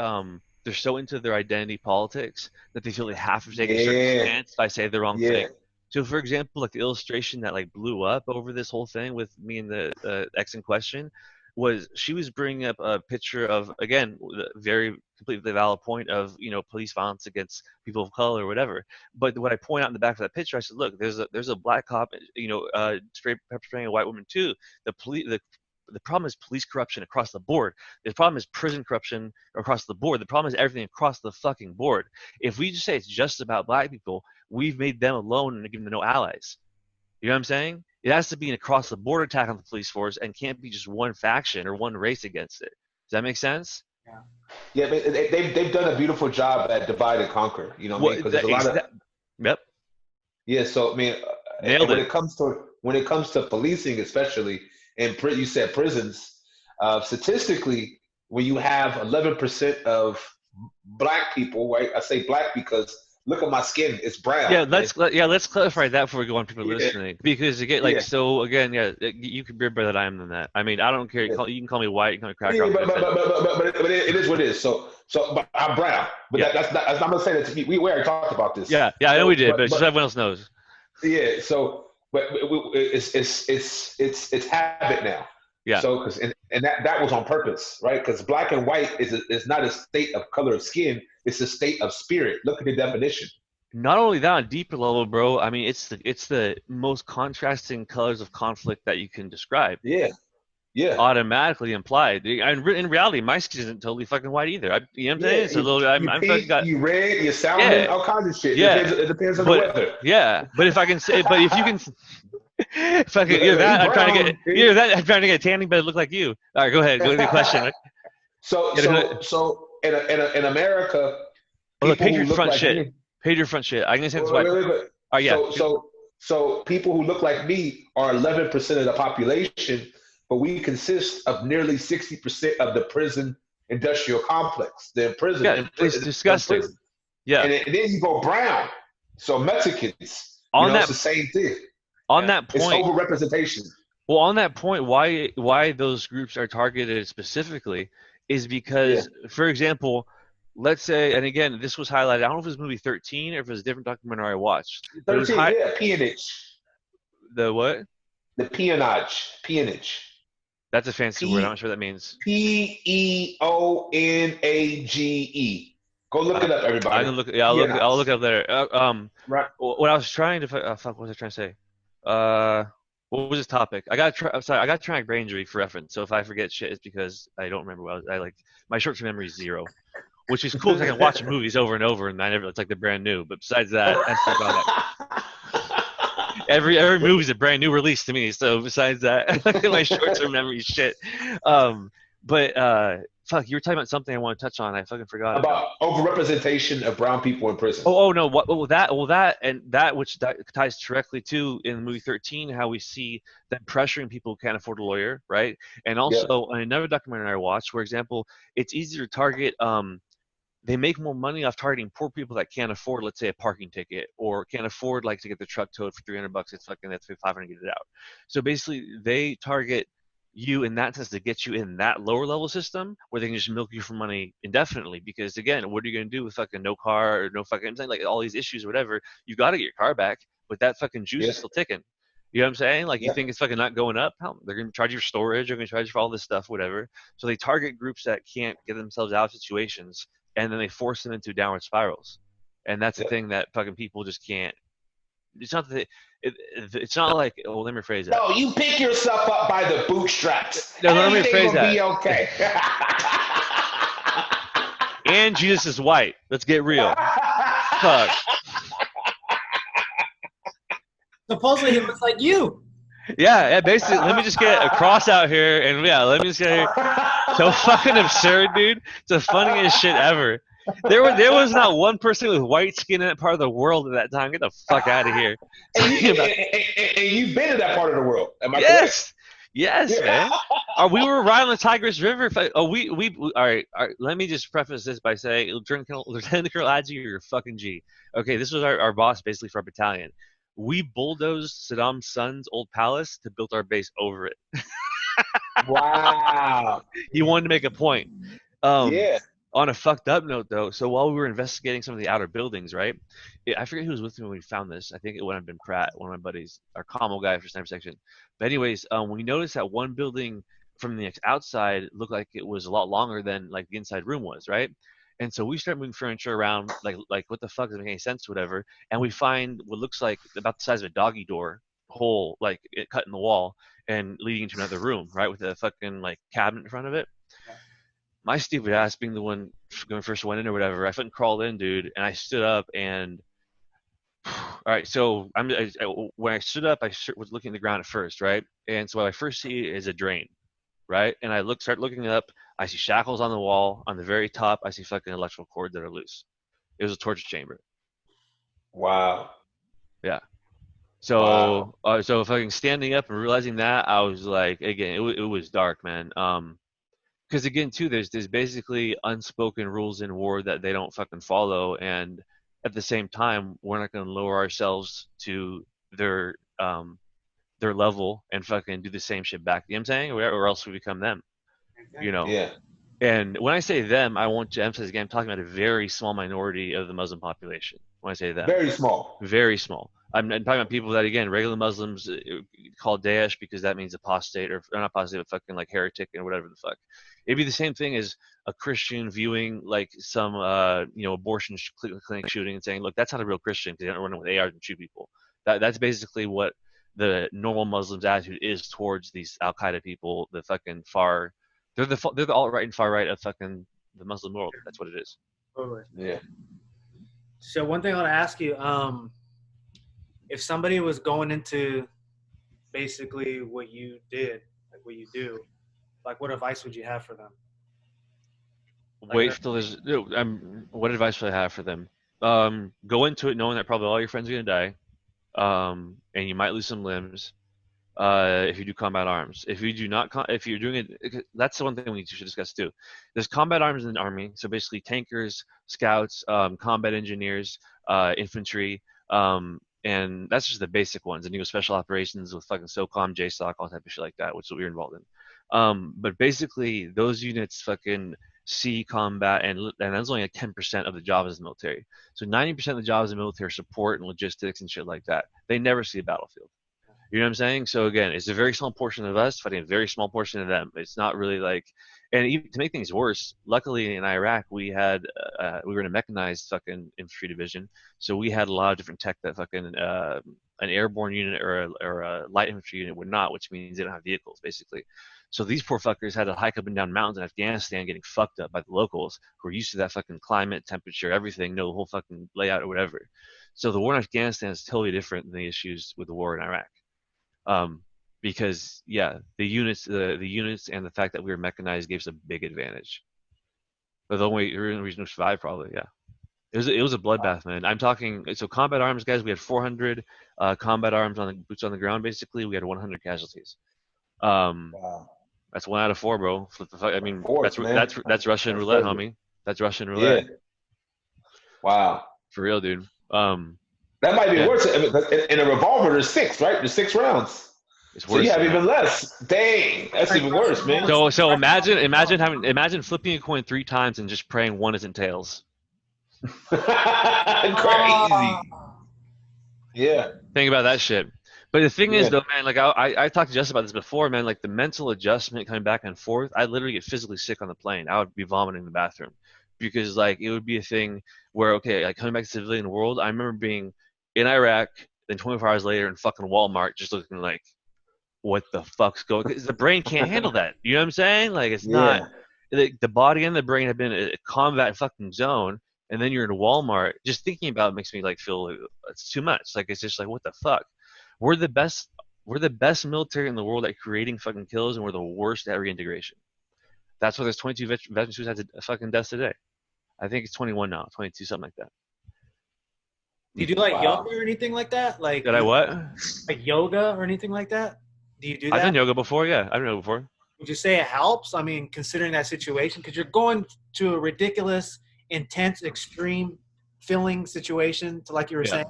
they're so into their identity politics that they feel they have to take a certain stance if I say the wrong thing. So, for example, like the illustration that like blew up over this whole thing with me and the ex in question was she was bringing up a picture of, again, the very completely valid point of, you know, police violence against people of color or whatever. But what I point out in the back of that picture, I said, look, there's a black cop, you know, pepper spraying a white woman too. The problem is police corruption across the board. The problem is prison corruption across the board. The problem is everything across the fucking board. If we just say it's just about black people, we've made them alone and given them no allies. You know what I'm saying? It has to be an across the board attack on the police force and can't be just one faction or one race against it. Does that make sense? Yeah, but they've done a beautiful job at divide and conquer. You know what I mean? Because there's a lot of. Yep. Yeah, so I mean, when it comes to policing, especially, and you said prisons, statistically, when you have 11% of black people, right? I say black because look at my skin; it's brown. Yeah, let's clarify that before we go on people listening, because again, like so again, you can be better than I am than that. I mean, I don't care. You can call me white, you can call me cracker. But it is what it is. So but I'm brown. But that's not. I'm not saying that to me. We already talked about this. Yeah, I know we did, but just everyone else knows. Yeah. So. But it's habit now. Yeah. So and that was on purpose, right? Because black and white is not a state of color of skin; it's a state of spirit. Look at the definition. Not only that, on a deeper level, bro. I mean, it's the most contrasting colors of conflict that you can describe. Yeah. Automatically implied. In reality, my skin isn't totally fucking white either. You know what I'm saying? It's a little. I'm you red, you salmon, all kinds of shit. It depends on the weather. Yeah, but if I can say, but if you can, if I can, I'm trying to get a tanning bed look like you. All right, go ahead. Go to the question. So in America, the Patriot front shit. Patriot front shit. I'm gonna say this white. Oh yeah. So people who look like me are 11% of the population. But we consist of nearly 60% of the prison industrial complex. The prison. Yeah, it's disgusting. Yeah. And then you go brown. So Mexicans. It's the same thing. On that point. It's overrepresentation. Well, on that point, why those groups are targeted specifically is because, for example, let's say, and again, this was highlighted. I don't know if it was movie 13 or if it was a different documentary I watched. 13, peonage. The what? The peonage. That's a fancy word. I'm not sure what that means. Peonage. Go look it up, everybody. I'm gonna look. Yeah, I'll look it up later. Right. What I was trying to what was I trying to say? What was this topic? I got traumatic brain injury for reference. So if I forget shit, it's because I don't remember what I like. My short-term memory is 0, which is cool because I can watch movies over and over, and it's like they're brand new. But besides that, that's about it. Every movie is a brand new release to me. So besides that, my short-term memory is shit. Fuck, you were talking about something I want to touch on. I fucking forgot about overrepresentation of brown people in prison. Oh no! That which ties directly to in the movie 13, how we see them pressuring people who can't afford a lawyer, right? And also in another documentary I watched, for example, it's easier to target. They make more money off targeting poor people that can't afford, let's say, a parking ticket, or can't afford like to get the truck towed for $300. It's fucking that's $500 to get it out. So basically, they target you in that sense to get you in that lower level system where they can just milk you for money indefinitely. Because again, what are you gonna do with fucking no car or no fucking like all these issues or whatever? You got to get your car back, but that fucking juice is still ticking. You know what I'm saying? Like you think it's fucking not going up? Hell, they're gonna charge you for storage. They're gonna charge you for all this stuff, whatever. So they target groups that can't get themselves out of situations, and then they force them into downward spirals. And that's the thing that fucking people just can't. It's not that it's not like, well, let me rephrase that. No, you pick yourself up by the bootstraps. No, let me rephrase that. Be okay. And Jesus is white. Let's get real. Fuck. Supposedly he looks like you. Yeah, basically, let me just get a cross out here, and let me just get here. So fucking absurd, dude. It's the funniest shit ever. There was not one person with white skin in that part of the world at that time. Get the fuck out of here. And you've been in that part of the world. Am I correct? Yes, man. We were right on the Tigris River. All right. Let me just preface this by saying, Lieutenant Colonel Adji, you're a fucking G. Okay, this was our boss basically for our battalion. We bulldozed Saddam's son's old palace to build our base over it. Wow. He wanted to make a point. On a fucked up note, though, so while we were investigating some of the outer buildings, right? I forget who was with me when we found this. I think it would have been Pratt, one of my buddies, our commo guy for Sniper Section. But anyways, we noticed that one building from the outside looked like it was a lot longer than like the inside room was, right? And so we start moving furniture around, like what the fuck doesn't make any sense, whatever. And we find what looks like about the size of a doggy door hole, like it cut in the wall and leading into another room, right, with a fucking like cabinet in front of it. My stupid ass, being the one going first went in or whatever, I fucking crawled in, dude, and I stood up and all right, so when I stood up, I was looking at the ground at first, right? And so what I first see is a drain, right? And I start looking up. I see shackles on the wall. On the very top, I see fucking electrical cords that are loose. It was a torture chamber. Wow. Yeah. So, so fucking standing up and realizing that, I was like, again, it was dark, man. Because again, too, there's basically unspoken rules in war that they don't fucking follow, and at the same time, we're not going to lower ourselves to their level and fucking do the same shit back. You know what I'm saying? Or else we become them. You know? Yeah. And when I say them, I want to emphasize again, I'm talking about a very small minority of the Muslim population. When I say them, very small. Very small. I'm talking about people that, again, regular Muslims call Daesh because that means apostate, or not apostate, but fucking like heretic and whatever the fuck. It'd be the same thing as a Christian viewing like some abortion clinic shooting and saying, look, that's not a real Christian because they don't run with ARs and shoot people. That's basically what the normal Muslim's attitude is towards these Al Qaeda people. The fucking far, they're the alt right and far right of fucking the Muslim world. That's what it is. Totally. Yeah. So one thing I want to ask you, if somebody was going into basically what you did, like what you do, like what advice would you have for them? Wait till there's. What advice would I have for them? Go into it knowing that probably all your friends are gonna die, and you might lose some limbs. If you do combat arms, if you do not, if you're doing it, that's the one thing we should discuss too. There's combat arms in the army, so basically tankers, scouts, combat engineers, infantry, and that's just the basic ones. And you go special operations with fucking SOCOM, JSOC, all type of shit like that, which is what we're involved in. But basically, those units fucking see combat, and that's only like 10% of the jobs in the military. So 90% of the jobs in the military are support and logistics and shit like that. They never see a battlefield. You know what I'm saying? So again, it's a very small portion of us fighting a very small portion of them. It's not really like, and even to make things worse, luckily in Iraq we were in a mechanized fucking infantry division, so we had a lot of different tech that fucking an airborne unit or a light infantry unit would not, which means they don't have vehicles basically. So these poor fuckers had to hike up and down mountains in Afghanistan, getting fucked up by the locals who are used to that fucking climate, temperature, everything, know the whole fucking layout or whatever. So the war in Afghanistan is totally different than the issues with the war in Iraq. Because the units and the fact that we were mechanized gave us a big advantage. But the only reason we survived, probably, it was a bloodbath, man. I'm talking, so combat arms, guys. We had 400 combat arms on the boots on the ground. Basically, we had 100 casualties. Wow. That's 1 out of 4, bro. I mean, Fourth, that's Russian roulette, homie. That's Russian roulette. Yeah. Wow. For real, dude. That might be worse. In a revolver, there's 6, right? There's 6 rounds. It's worse. So you have even less. Dang, that's even worse, man. So imagine flipping a coin 3 times and just praying one isn't tails. Crazy. Yeah. Think about that shit. But the thing is, though, man, like I talked to Jess about this before, man. Like the mental adjustment coming back and forth, I'd literally get physically sick on the plane. I would be vomiting in the bathroom because like it would be a thing where like coming back to the civilian world, I remember being in Iraq, then 24 hours later in fucking Walmart, just looking like, what the fuck's going? Because the brain can't handle that. You know what I'm saying? Like it's not. The body and the brain have been in a combat fucking zone, and then you're in Walmart. Just thinking about it makes me like feel like it's too much. Like it's just like, what the fuck? We're the best military in the world at creating fucking kills, and we're the worst at reintegration. That's why there's 22 veterans who had fucking deaths today. I think it's 21 now, 22, something like that. Do you do like yoga or anything like that? Like did I what? Like yoga or anything like that? Do you do that? I've done yoga before. Yeah, I've done yoga before. Would you say it helps? I mean, considering that situation, because you're going to a ridiculous, intense, extreme feeling situation, to like you were saying,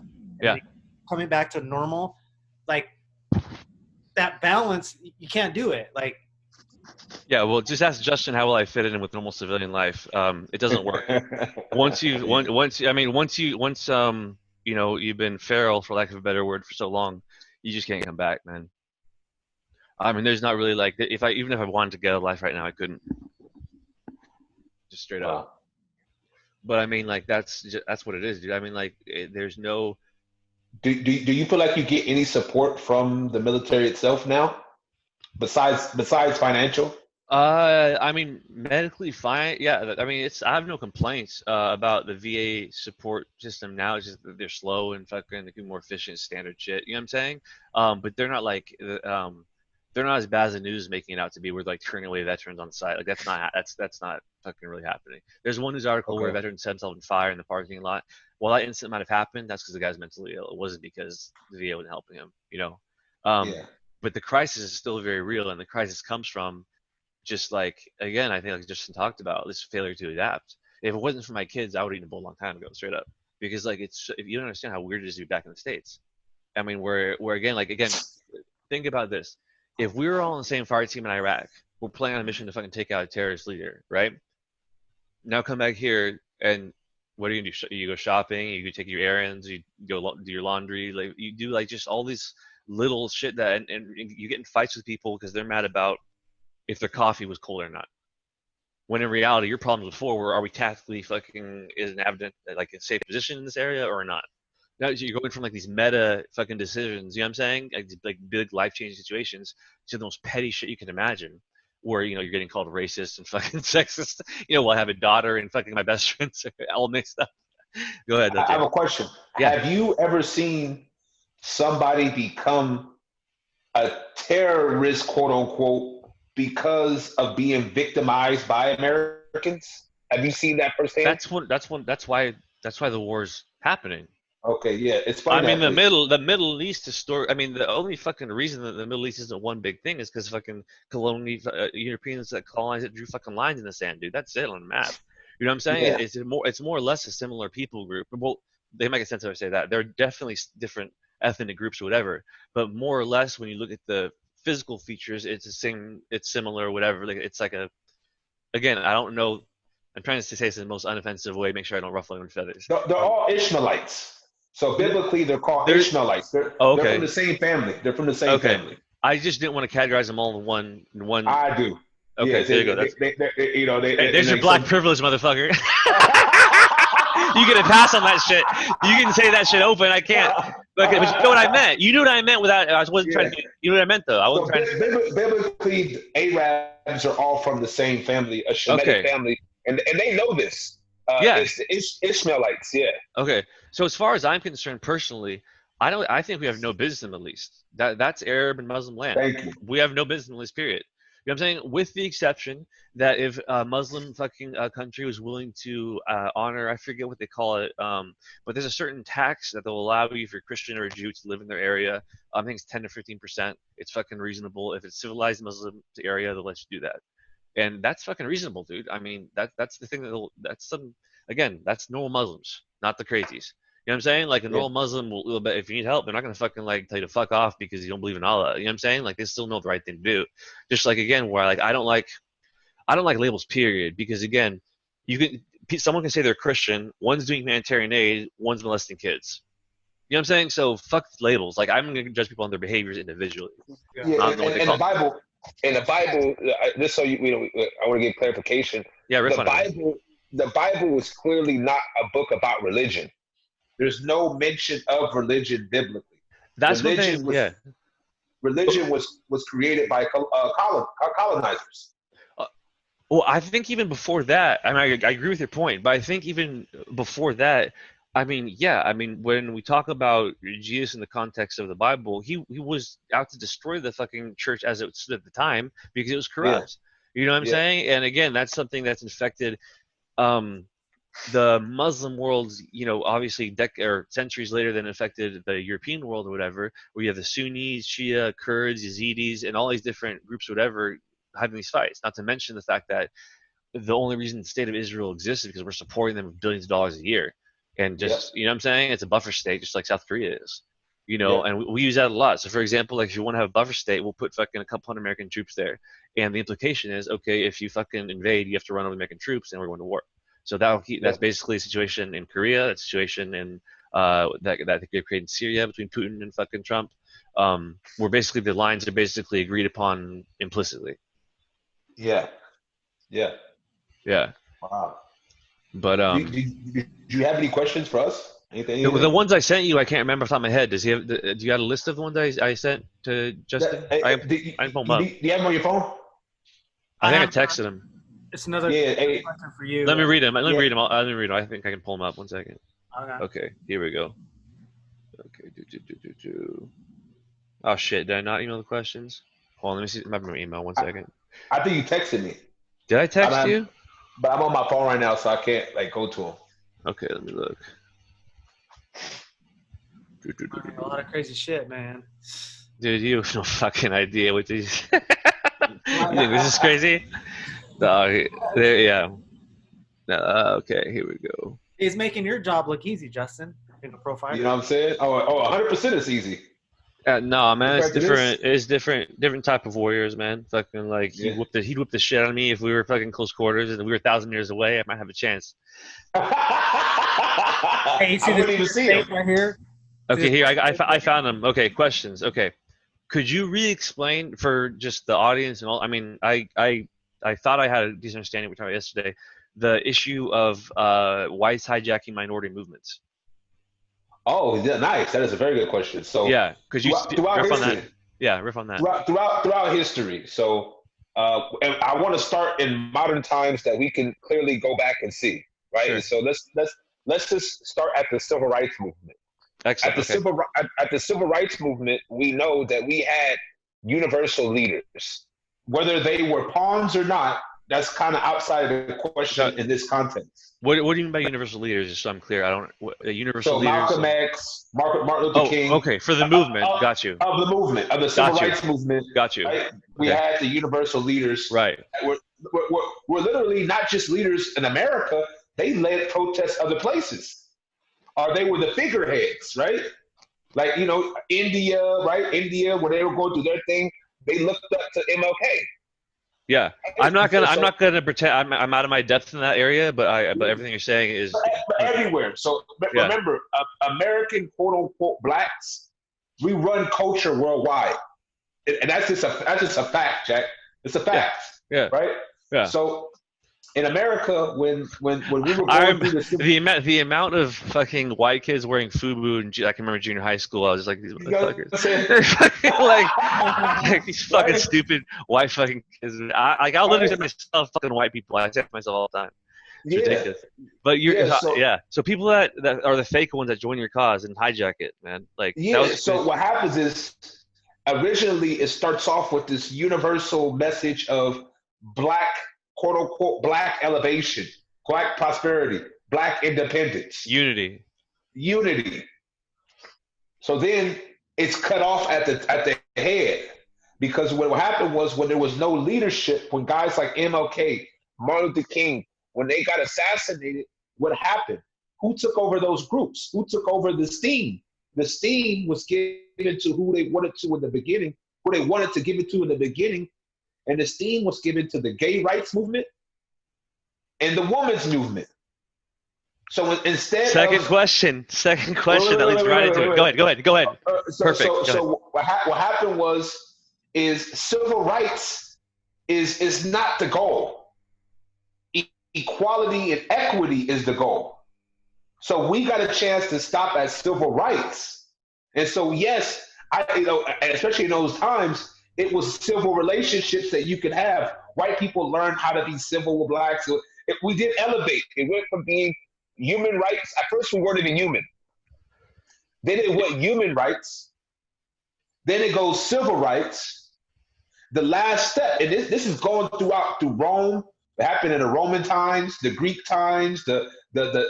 coming back to normal, like that balance, you can't do it. Like Yeah, well, just ask Justin how will I fit in with normal civilian life. It doesn't work. Once you you know you've been feral for lack of a better word for so long, you just can't come back, man. I mean, there's not really like if I even if I wanted to get a life right now, I couldn't just straight up. Wow. But I mean, like that's what it is, dude. I mean, like there's no. Do you feel like you get any support from the military itself now, besides financial? I mean, medically fine. Yeah, I mean, I have no complaints about the VA support system now. It's just that they're slow and fucking they can be more efficient, standard shit. You know what I'm saying? But they're not like they're not as bad as the news is making it out to be. We're like turning away veterans on site. Like that's not fucking really happening. There's one news article where a Okay. veteran set himself on fire in the parking lot. While that incident might have happened, that's because the guy's mentally ill. It wasn't because the VA wasn't helping him. You know. Um, Yeah. but the crisis is still very real, and the crisis comes from just like again, I think like Justin talked about this failure to adapt. If it wasn't for my kids, I would have eaten a bowl a long time ago, straight up. Because like it's if you don't understand how weird it is to be back in the States. I mean, we're again like again, think about this. If we were all on the same fire team in Iraq, we're playing on a mission to fucking take out a terrorist leader, right? Now come back here and what do you do? You go shopping, you go take your errands, you go do your laundry, like you do like just all these little shit that and you get in fights with people because they're mad about if their coffee was cold or not. When in reality, your problems before were, are we tactically fucking is an evident like a safe position in this area or not? Now you're going from like these meta fucking decisions, you know what I'm saying? Like big life changing situations to the most petty shit you can imagine. Where you know you're getting called racist and fucking sexist. You know, well, I have a daughter and fucking my best friends are all mixed up. Go ahead, I Jay. have a question. Yeah, Have you ever seen somebody become a terrorist, quote unquote, because of being victimized by Americans? Have you seen that firsthand? that's why the war's happening. Okay, yeah. I Explain mean, that, please. The Middle East is story. I mean, the only fucking reason that the Middle East isn't one big thing is because fucking colonial Europeans that colonized it drew fucking lines in the sand, dude. That's it on the map. You know what I'm saying? Yeah. It's more or less a similar people group. Well, they make sense if I say that. They're definitely different ethnic groups or whatever, but more or less when you look at the physical features, it's the same. It's similar, whatever. Like it's like a again, I don't know. I'm trying to say this in the most unoffensive way, make sure I don't ruffle anyone's feathers. They're all Ishmaelites. So biblically, they're called They're Ishmaelites. oh, They're from okay. the same family. They're from the same Okay. family. I just didn't want to categorize them all in one. I do. Okay, Yes, there you go. That's you know, hey, and there's your like black some. privilege, motherfucker. You get a pass on that shit. You can say that shit open. I can't. But you know what I meant. You knew what I meant without. I wasn't trying Yeah. to. You know what I meant though. I wasn't So trying to. biblically, Arabs are all from the same family, a Shemitic Okay. family, and they know this. Yeah. It's Ishmaelites. Yeah. Okay. So as far as I'm concerned, personally, I don't. I think we have no business in the Middle East. That's Arab and Muslim land. Thank you. We have no business in the Middle East. Period. You know what I'm saying? With the exception that if a Muslim fucking country was willing to honor, I forget what they call it, but there's a certain tax that they'll allow you if you're Christian or a Jew to live in their area. I think it's 10 to 15%. It's fucking reasonable. If it's civilized Muslim area, they'll let you do that, and that's fucking reasonable, dude. I mean, that's the thing that's some again, that's normal Muslims, not the crazies. You know what I'm saying? Like a Yeah. normal Muslim will bet if you need help, they're not gonna fucking like tell you to fuck off because you don't believe in Allah. You know what I'm saying? Like they still know the right thing to do. Just like again, where like I don't like labels, period, because again, you can someone can say they're Christian, one's doing humanitarian aid, one's molesting kids. You know what I'm saying? So fuck labels. Like I'm gonna judge people on their behaviors individually. Yeah. I don't know what they And call. the Bible, just so you know, I want to get clarification. Yeah, riff The on it, man. The Bible is clearly not a book about religion. There's no mention of religion biblically. That's what they. Religion was Yeah. religion was created by colonizers. Well, I think even before that, I mean, I agree with your point, but I think even before that, I mean, yeah, I mean, when we talk about Jesus in the context of the Bible, he was out to destroy the fucking church as it stood at the time because it was Yeah. corrupt. You know what I'm Yeah. saying? And again, that's something that's infected um, the Muslim world, you know, obviously or centuries later than affected the European world or whatever, where you have the Sunnis, Shia, Kurds, Yazidis, and all these different groups, whatever, having these fights. Not to mention the fact that the only reason the state of Israel exists is because we're supporting them with billions of dollars a year. And Yep. just, you know what I'm saying? It's a buffer state, just like South Korea is. You know, and we use that a lot. So, for example, like if you want to have a buffer state, we'll put fucking a couple hundred American troops there. And the implication is, okay, if you fucking invade, you have to run over the American troops, and we're going to war. So that's basically a situation in Korea, a situation in that they're creating Syria between Putin and fucking Trump, where basically the lines are basically agreed upon implicitly. Yeah. Wow. But do you have any questions for us? Anything? The ones I sent you, I can't remember off the top of my head. Do you have a list of the ones I sent to Justin? I can pull them up. Do you have them on your phone? I think I texted him. It's another question for you. Let me read them. Let me read them. I think I can pull them up. 1 second. Okay, here we go. Okay, Oh shit! Did I not email the questions? Hold on, let me see. My email. 1 second. I think you texted me. Did I text you? But I'm on my phone right now, so I can't go to him. Okay, let me look. A lot of crazy shit, man. Dude, you have no fucking idea what these. You think this is crazy? Yeah. Okay, here we go. He's making your job look easy, Justin. In the profile. You know what I'm saying? 100% is easy. No, man, it's different. It's different type of warriors, man. Fucking like he'd whip the shit out of me if we were fucking close quarters and we were 1,000 meters away. I might have a chance. Hey, you see this thing right here? Okay, here I found them. Okay, questions. Okay, could you re-explain for just the audience and all? I mean, I thought I had a decent understanding. We talked about yesterday the issue of whites hijacking minority movements. Oh, yeah, nice. That is a very good question. So yeah, because you riff on that. Yeah, riff on that. Throughout history. So and I want to start in modern times that we can clearly go back and see, right? Sure. And so let's just start at the civil rights movement. Excellent. At the civil rights movement, we know that we had universal leaders, whether they were pawns or not. That's kind of outside of the question in this context. What do you mean by universal leaders? Just so I'm clear, universal leaders. Malcolm X, Martin Luther King. Okay, for the movement, got you. Of the movement, of the civil rights movement, got you. Right? We had the universal leaders. Right. We're literally not just leaders in America. They led protests other places, or they were the figureheads, right? Like India, right? India, when they were going through their thing, they looked up to MLK. Yeah, I'm not gonna pretend I'm out of my depth in that area, but everything you're saying is everywhere. So remember, American quote unquote blacks, we run culture worldwide, and that's just a fact, Jack. It's a fact. Yeah. Right. Yeah. So in America, when we were going through the amount of fucking white kids wearing FUBU, and I can remember junior high school, I was just like, these motherfuckers, they're fucking like these fucking stupid white fucking kids. I'll literally say myself, fucking white people. I say to myself all the time. It's ridiculous. But so people that are the fake ones that join your cause and hijack it, man. Like so what happens is originally it starts off with this universal message of black, quote unquote, black elevation, black prosperity, black independence, unity. So then it's cut off at the head, because what happened was when there was no leadership, when guys like MLK, Martin Luther King, when they got assassinated, what happened? Who took over those groups? Who took over the steam? The steam was given to who they wanted to in the beginning, who they wanted to give it to in the beginning. And the steam was given to the gay rights movement and the women's movement. So instead Second question that leads right into it. Go ahead. Perfect. So what happened is civil rights is not the goal. Equality and equity is the goal. So we got a chance to stop at civil rights. And so yes, and especially in those times, it was civil relationships that you could have. White people learned how to be civil with blacks. So we did elevate. It went from being human rights. At first, we weren't even human. Then it went human rights. Then it goes civil rights. The last step, and this is going through Rome. It happened in the Roman times, the Greek times, the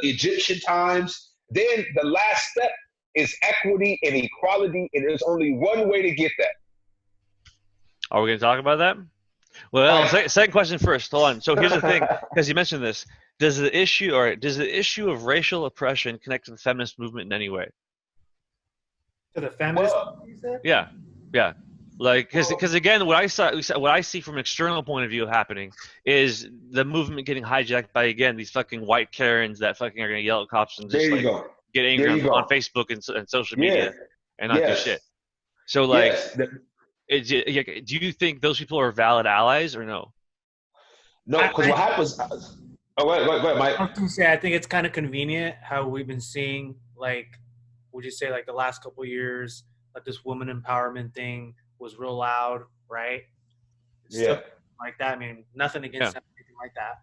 Egyptian times. Then the last step is equity and equality, and there's only one way to get that. Are we going to talk about that? Well, second question first. Hold on. So here's the thing, because you mentioned this. Does the issue of racial oppression connect to the feminist movement in any way? To the feminist, you said? Yeah. Like, because again, what I see from an external point of view happening is the movement getting hijacked by, again, these fucking white Karens that fucking are gonna yell at cops and just like get angry on Facebook and social media and not do shit. So like, do you think those people are valid allies or no? No, because what happens? Oh, go ahead, Mike. I was gonna say, I think it's kind of convenient how we've been seeing, like, would you say, like the last couple of years, like this woman empowerment thing was real loud, right? Stuff like that. I mean, nothing against anything like that,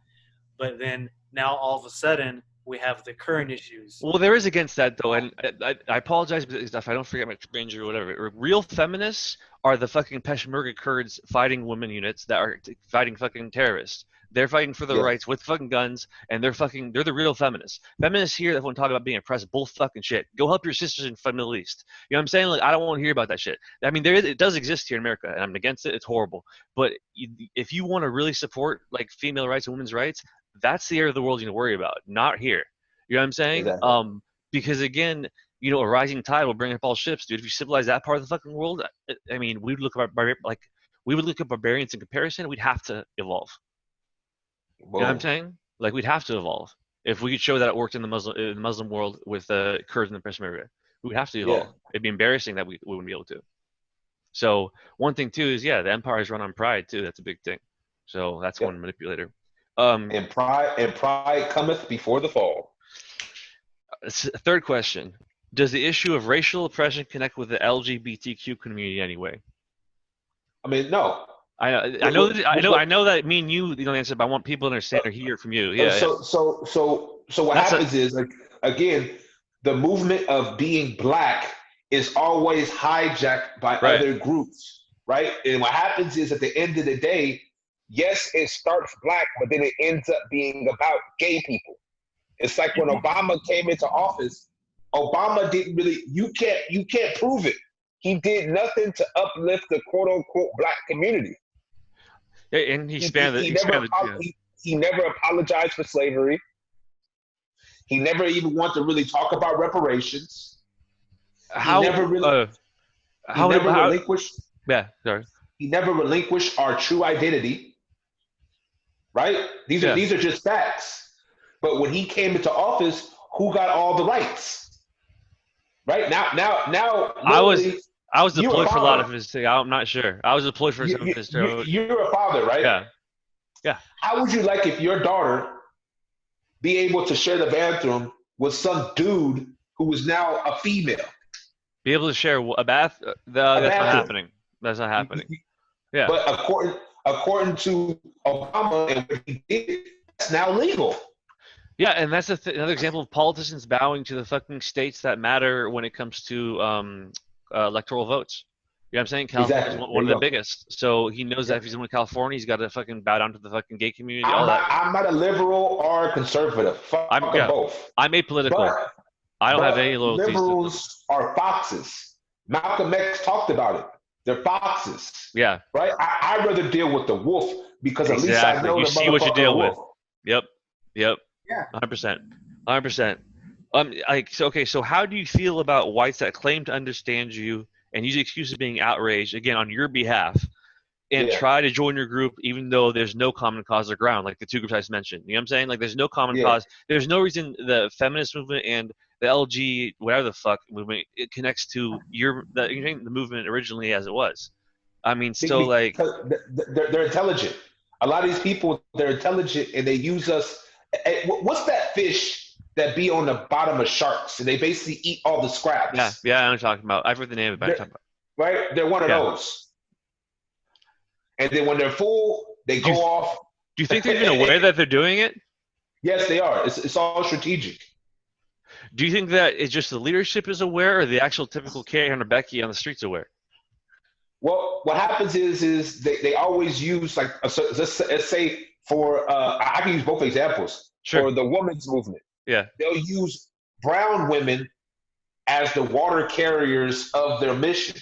but then now all of a sudden we have the current issues. Well, there is against that though, and I apologize if I don't forget my range or whatever. Real feminists are the fucking Peshmerga Kurds fighting women units that are fighting fucking terrorists. They're fighting for their rights with fucking guns, and they're the real feminists. Feminists here that want to talk about being oppressed, bull fucking shit. Go help your sisters in the Middle East. You know what I'm saying? Like, I don't want to hear about that shit. I mean, it does exist here in America, and I'm against it. It's horrible. But if you want to really support like female rights and women's rights, that's the area of the world you need to worry about, not here. You know what I'm saying? Exactly. Because again, you know, a rising tide will bring up all ships, dude. If you civilize that part of the fucking world, I mean, we would look at barbarians in comparison. We'd have to evolve. Whoa. You know what I'm saying? Like, we'd have to evolve if we could show that it worked in the Muslim world with the Kurds and the Peshmerga. We'd have to evolve. It'd be embarrassing that we wouldn't be able to. So one thing too is the empire is run on pride too. That's a big thing. So that's one manipulator. And pride cometh before the fall. Third question: does the issue of racial oppression connect with the LGBTQ community anyway? I mean, no. I know that me and you don't answer, but I want people to understand or hear it from you. Yeah. So what happens is, like, again, the movement of being black is always hijacked by other groups, right? And what happens is, at the end of the day, yes, it starts black, but then it ends up being about gay people. It's like when Obama came into office, Obama didn't really. You can't prove it. He did nothing to uplift the quote unquote black community. And he never apologized for slavery. He never even wanted to really talk about reparations. He never relinquished. Yeah, sorry. He never relinquished our true identity. Right? These are just facts. But when he came into office, who got all the rights? Right? Now. I was deployed for a lot of his thing. I'm not sure. I was deployed for some of his. You're a father, right? Yeah. How would you like if your daughter be able to share the bathroom with some dude who is now a female? Be able to share a bath? That's not happening. That's not happening. Yeah. But according to Obama and what he did, it's now legal. Yeah, and that's another example of politicians bowing to the fucking states that matter when it comes to electoral votes. You know what I'm saying? California is one of the biggest. So he knows that if he's in California, he's got to fucking bow down to the fucking gay community. I'm not a liberal or a conservative. Fuck them both. I'm apolitical. I don't have any loyalties. Liberals are foxes. Malcolm X talked about it. They're foxes. Yeah. Right? I'd rather deal with the wolf because at least I know you see what you deal with. Yep. Yeah. 100%. So how do you feel about whites that claim to understand you and use excuses of being outraged, again, on your behalf, and try to join your group even though there's no common cause or ground, like the two groups I just mentioned? You know what I'm saying? Like, there's no common cause. There's no reason the feminist movement and the LG, whatever the fuck movement, it connects to the movement originally as it was. I mean, so like... They're intelligent. A lot of these people, they're intelligent, and they use us... What's that fish that be on the bottom of sharks, and they basically eat all the scraps? Yeah, I know what you're talking about. I've heard the name of it. Right? They're one of those. And then when they're full, they go off. Do you think they're even aware that they're doing it? Yes, they are. It's all strategic. Do you think that it's just the leadership is aware, or the actual typical Carrie Hunter Becky on the streets aware? Well, what happens is they always use, like, let's say for I can use both examples. Sure. For the women's movement. Yeah. They'll use brown women as the water carriers of their mission.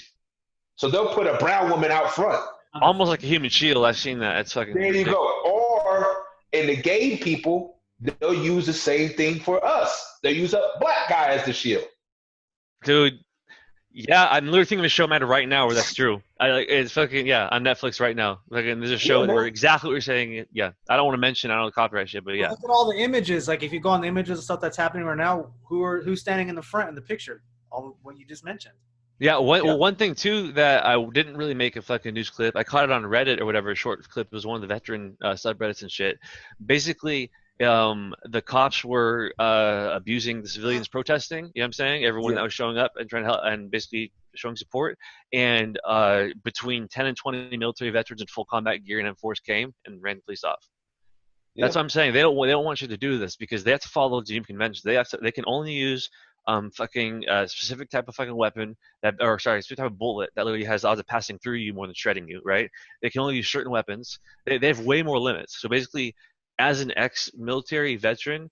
So they'll put a brown woman out front. Almost like a human shield. I've seen that. It's fucking there you go. Or in the gay people, they'll use the same thing for us. They'll use a black guy as the shield. Dude, Yeah, I'm literally thinking of a show matter right now where that's true. It's fucking yeah on Netflix right now. Like, and there's a show where exactly what you're saying. Yeah, I don't want to mention. I don't know the copyright shit, but yeah. Look at all the images. Like if you go on the images of stuff that's happening right now, who's standing in the front in the picture? All of what you just mentioned. Yeah, well, one thing too that I didn't really make a fucking news clip. I caught it on Reddit or whatever, a short clip. It was one of the veteran subreddits and shit. Basically, the cops were abusing the civilians protesting. You know what I'm saying? Everyone that was showing up and trying to help and basically showing support. And between 10 and 20 military veterans in full combat gear and M4s came and ran the police off. That's what I'm saying. They don't want you to do this because they have to follow the Geneva Convention. They can only use fucking specific type of fucking weapon specific type of bullet that literally has odds of passing through you more than shredding you, right? They can only use certain weapons. They have way more limits. So basically, as an ex-military veteran,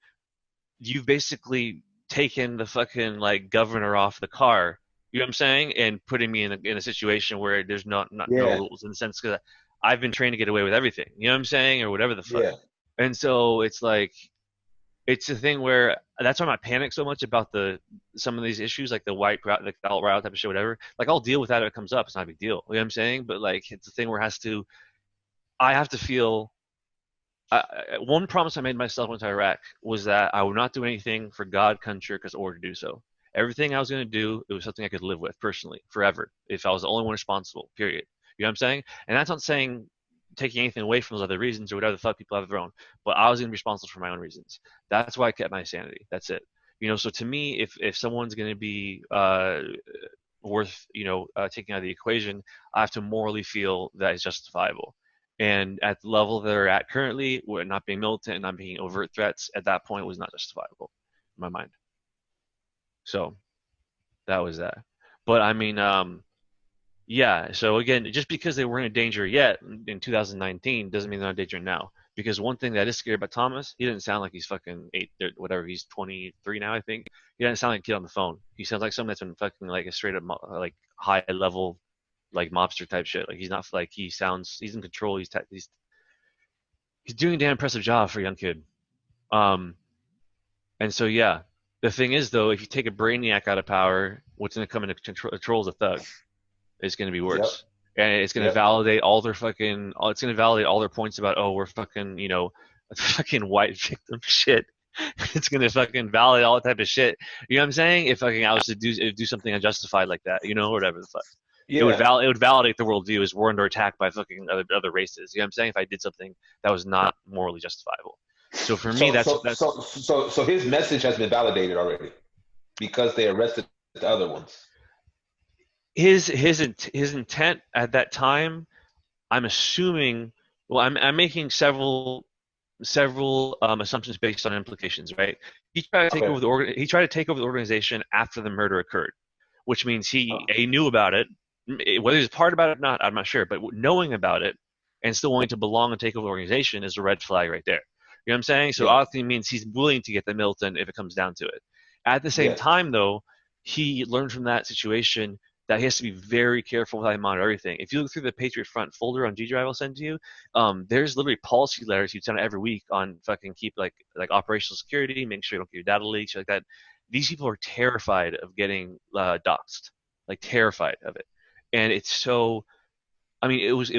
you've basically taken the fucking like governor off the car. You know what I'm saying? And putting me in a situation where there's no rules in the sense because I've been trained to get away with everything. You know what I'm saying? Or whatever the fuck. Yeah. And so it's like it's a thing where that's why I panic so much about some of these issues, like the white crowd, like the alt-right type of shit, whatever. Like I'll deal with that if it comes up. It's not a big deal. You know what I'm saying? But like it's a thing where I have to feel. One promise I made myself when I went to Iraq was that I would not do anything for God, country, or order to do so. Everything I was going to do, it was something I could live with personally, forever, if I was the only one responsible, period. You know what I'm saying? And that's not saying taking anything away from those other reasons or whatever the fuck people have their own, but I was going to be responsible for my own reasons. That's why I kept my sanity. That's it. You know, so to me, if someone's going to be worth, taking out of the equation, I have to morally feel that it's justifiable. And at the level they're at currently, we're not being militant and not being overt threats, at that point was not justifiable in my mind. So that was that. But I mean, yeah. So again, just because they weren't in danger yet in 2019 doesn't mean they're not in danger now. Because one thing that is scary about Thomas, he doesn't sound like he's fucking 8, whatever. He's 23 now, I think. He doesn't sound like a kid on the phone. He sounds like someone that's been fucking like a straight up like high level like mobster type shit. Like he's not like he's in control. He's doing a damn impressive job for a young kid. And so yeah, the thing is though, if you take a brainiac out of power, what's going to come into control is a thug. It's going to be worse, and it's going to validate all their fucking. It's going to validate all their points about we're fucking fucking white victim shit. It's going to fucking validate all that type of shit. You know what I'm saying? If fucking I was to do something unjustified like that, or whatever the fuck. Yeah. It would validate the worldview as we're under attack by fucking other races. You know what I'm saying? If I did something that was not morally justifiable. So for me, that's so his message has been validated already because they arrested the other ones. His intent at that time, I'm assuming. Well, I'm making several assumptions based on implications, right? He tried to take over the organization after the murder occurred, which means he knew about it. Whether he's part about it or not, I'm not sure. But knowing about it and still wanting to belong and take over the organization is a red flag right there. You know what I'm saying? So obviously means he's willing to get the militant if it comes down to it. At the same time, though, he learned from that situation that he has to be very careful with how he monitors everything. If you look through the Patriot Front folder on G Drive I'll send to you, there's literally policy letters you send out every week on fucking keep like operational security, making sure you don't get your data leaks, like that. These people are terrified of getting doxxed, like terrified of it. And it's so, I mean, it was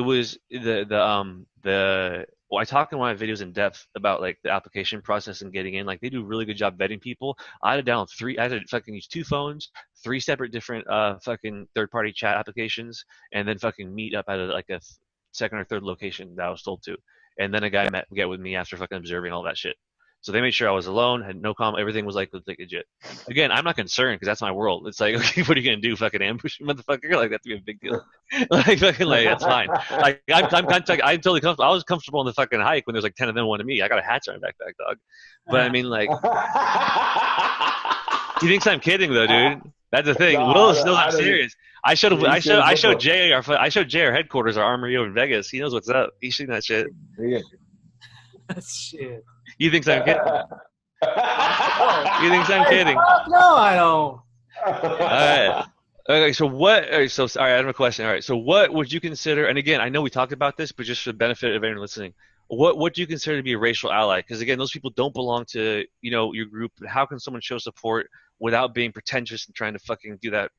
well, I talk in one of my videos in depth about like the application process and getting in. Like they do a really good job vetting people. I had to fucking use 2 phones, 3 separate different fucking third-party chat applications, and then fucking meet up at a second or third location that I was told to. And then a guy get with me after fucking observing all that shit. So they made sure I was alone, had no comment, everything was like legit. Again, I'm not concerned because that's my world. It's like, okay, what are you gonna do? Fucking ambush me, motherfucker? Like that's gonna be a big deal. Like fucking like that's fine. Like I'm totally comfortable. I was comfortable on the fucking hike when there's like 10 of them wanted me. I got a hatch on my backpack, dog. But I mean, like, he thinks I'm kidding though, dude. That's the thing. Willis knows I'm serious. I showed Jay our headquarters, our armory over in Vegas. He knows what's up. He's seen that shit. Yeah. Shit. You think I'm kidding? You think I'm kidding? No, I don't. All right. Okay, so what? All right, I have a question. All right, so what would you consider? And again, I know we talked about this, but just for the benefit of anyone listening, what do you consider to be a racial ally? Because again, those people don't belong to your group. How can someone show support without being pretentious and trying to fucking do that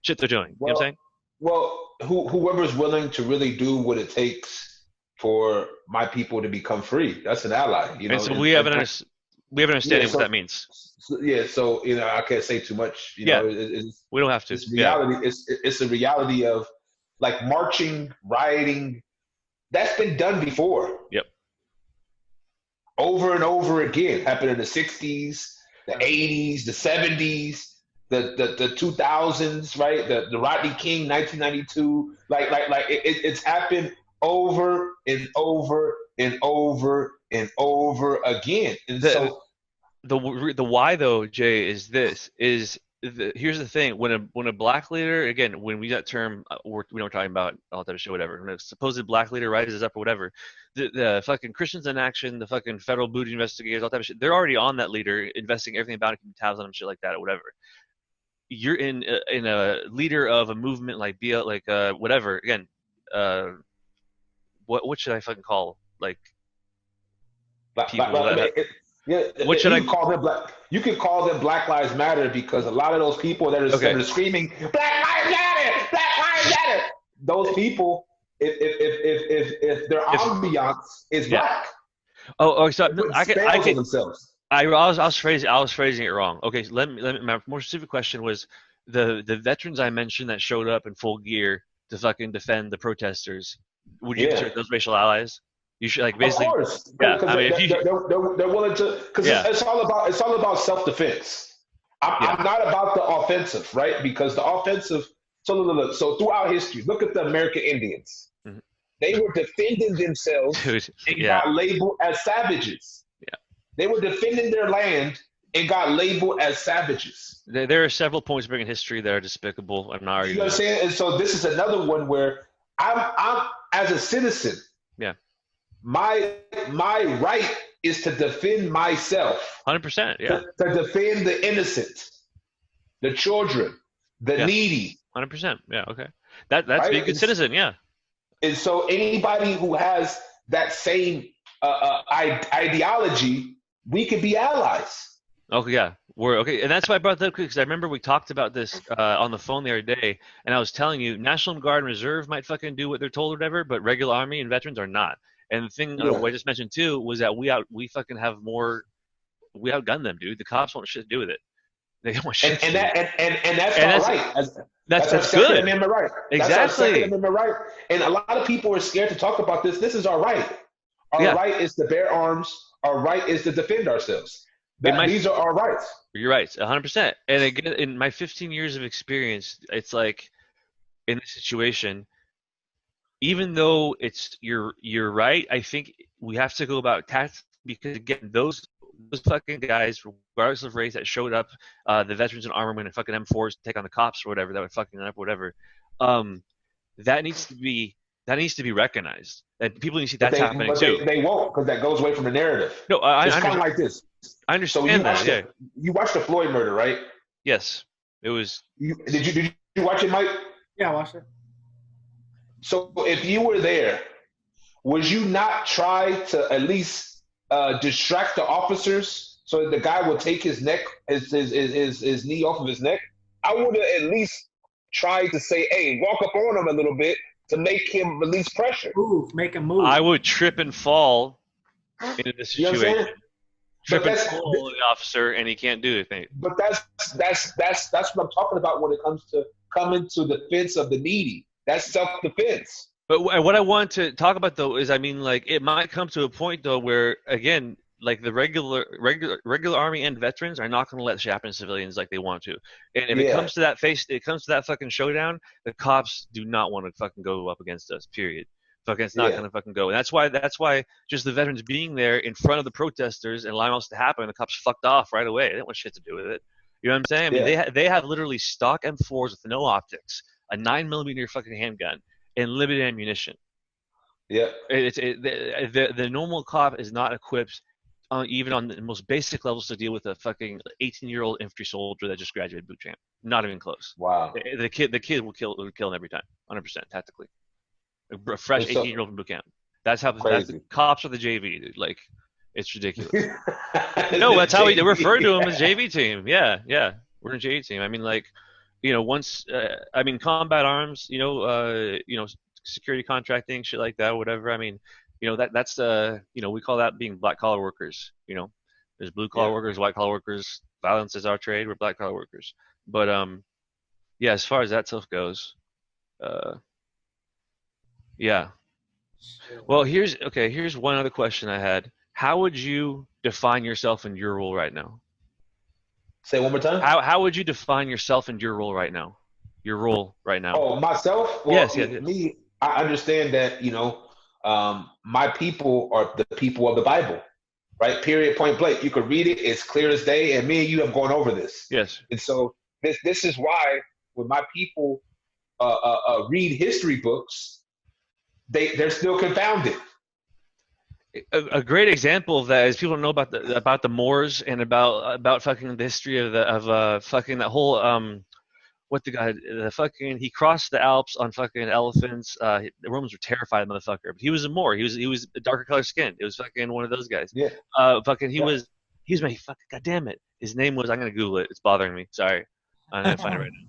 shit they're doing. You know what I'm saying? Well, whoever's willing to really do what it takes for my people to become free, that's an ally. You know, and so we have an understanding what that means. So I can't say too much. We don't have to. It's reality. It's the reality of like marching, rioting. That's been done before. Yep. Over and over again. Happened in the 60s, the 80s, the 70s, the 2000s, right? The Rodney King, 1992. It's happened over and over and over and over again. And the why though, Jay, is this here's the thing: when a black leader, again, when we use that term, we know we're talking about all that shit, whatever. When a supposed black leader rises up or whatever, the fucking Christians in Action, the fucking federal booty investigators, all that shit, they're already on that leader, investing everything about it, keeping tabs on them, shit like that, or whatever. You're in a leader of a movement like whatever. Again, what should I fucking call like people? What should I call them? You can call them Black Lives Matter because a lot of those people that are screaming Black Lives Matter, Black Lives Matter. Those people, if their ambiance is black. So I can themselves. I was phrasing it wrong. Okay, so let me. My more specific question was the veterans I mentioned that showed up in full gear to fucking defend the protesters. Would you consider those racial allies? You should basically. Of course. Yeah, I mean, they're willing to, because it's all about self-defense. I'm not about the offensive, right? Because the offensive. So throughout history, look at the American Indians. Mm-hmm. They were defending themselves and got labeled as savages. Yeah. They were defending their land and got labeled as savages. There are several points bringing history that are despicable. I'm not arguing. You know what I'm saying? And so this is another one where I'm as a citizen. Yeah. My right is to defend myself. 100%. Yeah. To defend the innocent, the children, the needy. 100%. Yeah. Okay. That's right? Being a good citizen. Yeah. And so anybody who has that same ideology, we could be allies. Okay. Yeah. We're okay. And that's why I brought that up because I remember we talked about this on the phone the other day, and I was telling you, National Guard and Reserve might fucking do what they're told or whatever, but regular Army and veterans are not. And the thing I just mentioned too was that we fucking have more. We outgun them, dude. The cops want shit to do with it. They don't want shit. And that's all right. That's good. Second Amendment right. Exactly. That's our Second Amendment right. And a lot of people are scared to talk about this. This is our right. Our right is to bear arms. Our right is to defend ourselves. These are our rights. You're right, 100%. And again, in my 15 years of experience, it's like in this situation. Even though you're right, I think we have to go about tactics because again, those fucking guys, regardless of race, that showed up, the veterans in armor and fucking M4s to take on the cops or whatever, that were fucking up, whatever. That needs to be recognized. And people need to see that's happening too. They won't because that goes away from the narrative. No, it's kind of like this. I understand that. You watched the Floyd murder, right? Yes, it was. Did you watch it, Mike? Yeah, I watched it. So if you were there, would you not try to at least distract the officers so that the guy would take his knee off of his neck? I would have at least tried to say, hey, walk up on him a little bit to make him release pressure. Make him move. I would trip and fall into this situation. You know what I'm saying? Trip and fall the officer, and he can't do anything. But that's what I'm talking about when it comes to coming to the defense of the needy. That's self-defense. But what I want to talk about though is, I mean, like it might come to a point though where again, like the regular Army and veterans are not going to let shit happen to civilians like they want to. And if it comes to that fucking showdown, the cops do not want to fucking go up against us. Period. Fucking, it's not going to fucking go. And that's why just the veterans being there in front of the protesters and allowing else to happen, the cops fucked off right away. They didn't want shit to do with it. You know what I'm saying? I mean, they have literally stock M4s with no optics, a 9mm fucking handgun, and limited ammunition. Yeah. The normal cop is not equipped, even on the most basic levels, to deal with a fucking 18-year-old infantry soldier that just graduated boot camp. Not even close. Wow. The kid will kill him every time, 100%, tactically. A fresh 18-year-old from boot camp. That's how the cops are the JV, dude. Like, it's ridiculous. No, that's how we refer to them as JV team. Yeah. We're a JV team. I mean, like, once I mean, combat arms, security contracting, shit like that, whatever. I mean, that's we call that being black collar workers. There's blue collar workers, white collar workers. Violence is our trade. We're black collar workers. But yeah, as far as that stuff goes, yeah. Well, here's one other question I had. How would you define yourself in your role right now? Say one more time. How would you define yourself in your role right now? Your role right now. Oh, myself? Well, yes. Me, I understand that, my people are the people of the Bible, right? Period, point blank. You could read it. It's clear as day. And me and you have gone over this. Yes. And so this is why when my people read history books, they're still confounded. A great example of that is people know about the Moors and about fucking the history of fucking that whole he crossed the Alps on fucking elephants. The Romans were terrified of the motherfucker, but he was a Moor. He was a darker color skin. It was fucking one of those guys. Yeah. He was my fucking goddamn it. His name was, I'm gonna Google it. It's bothering me. Sorry, I'm gonna find it right now.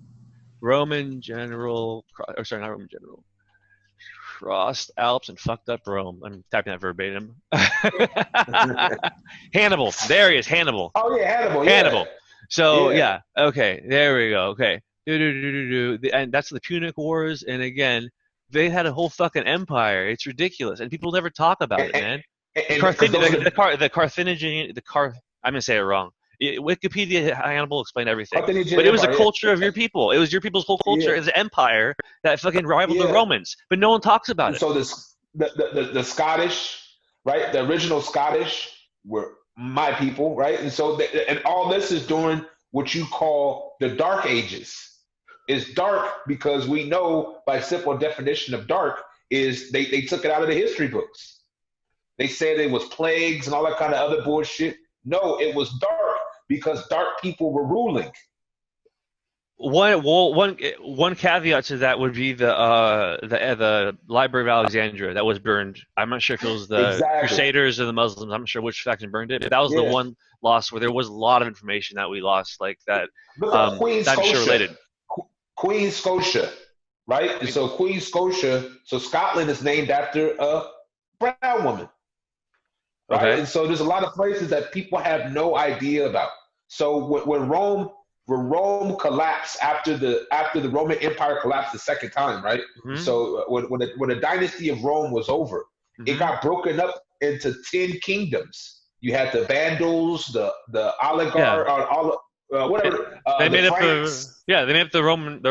Roman general, or sorry, not Roman general. Crossed Alps and fucked up Rome. I'm typing that verbatim. Hannibal. There he is. Hannibal. Oh yeah, Hannibal. Yeah. Hannibal. So yeah. Okay. There we go. Okay. And that's the Punic Wars. And again, they had a whole fucking empire. It's ridiculous, and people never talk about it, man. The Carthaginian. I'm gonna say it wrong. Wikipedia, Hannibal explained everything, but it was a culture of your people. It was your people's whole culture as an empire that fucking rivaled the Romans, but no one talks about it. So the Scottish, right? The original Scottish were my people, right? And so and all this is during what you call the Dark Ages. It's dark because we know by simple definition of dark is they took it out of the history books. They said it was plagues and all that kind of other bullshit. No, it was dark. Because dark people were ruling. One caveat to that would be the Library of Alexandria that was burned. I'm not sure if it was the Crusaders or the Muslims. I'm not sure which faction burned it, but that was the one loss where there was a lot of information that we lost, like that. Queen Scotia, related. Queen Scotia, right? And so Queen Scotia. So Scotland is named after a brown woman. Right? Okay. And so there's a lot of places that people have no idea about. So when Rome collapsed after the Roman Empire collapsed the second time, right? Mm-hmm. So when the dynasty of Rome was over, it got broken up into 10 kingdoms. You had the Vandals, the oligarchs, whatever. They made up the Roman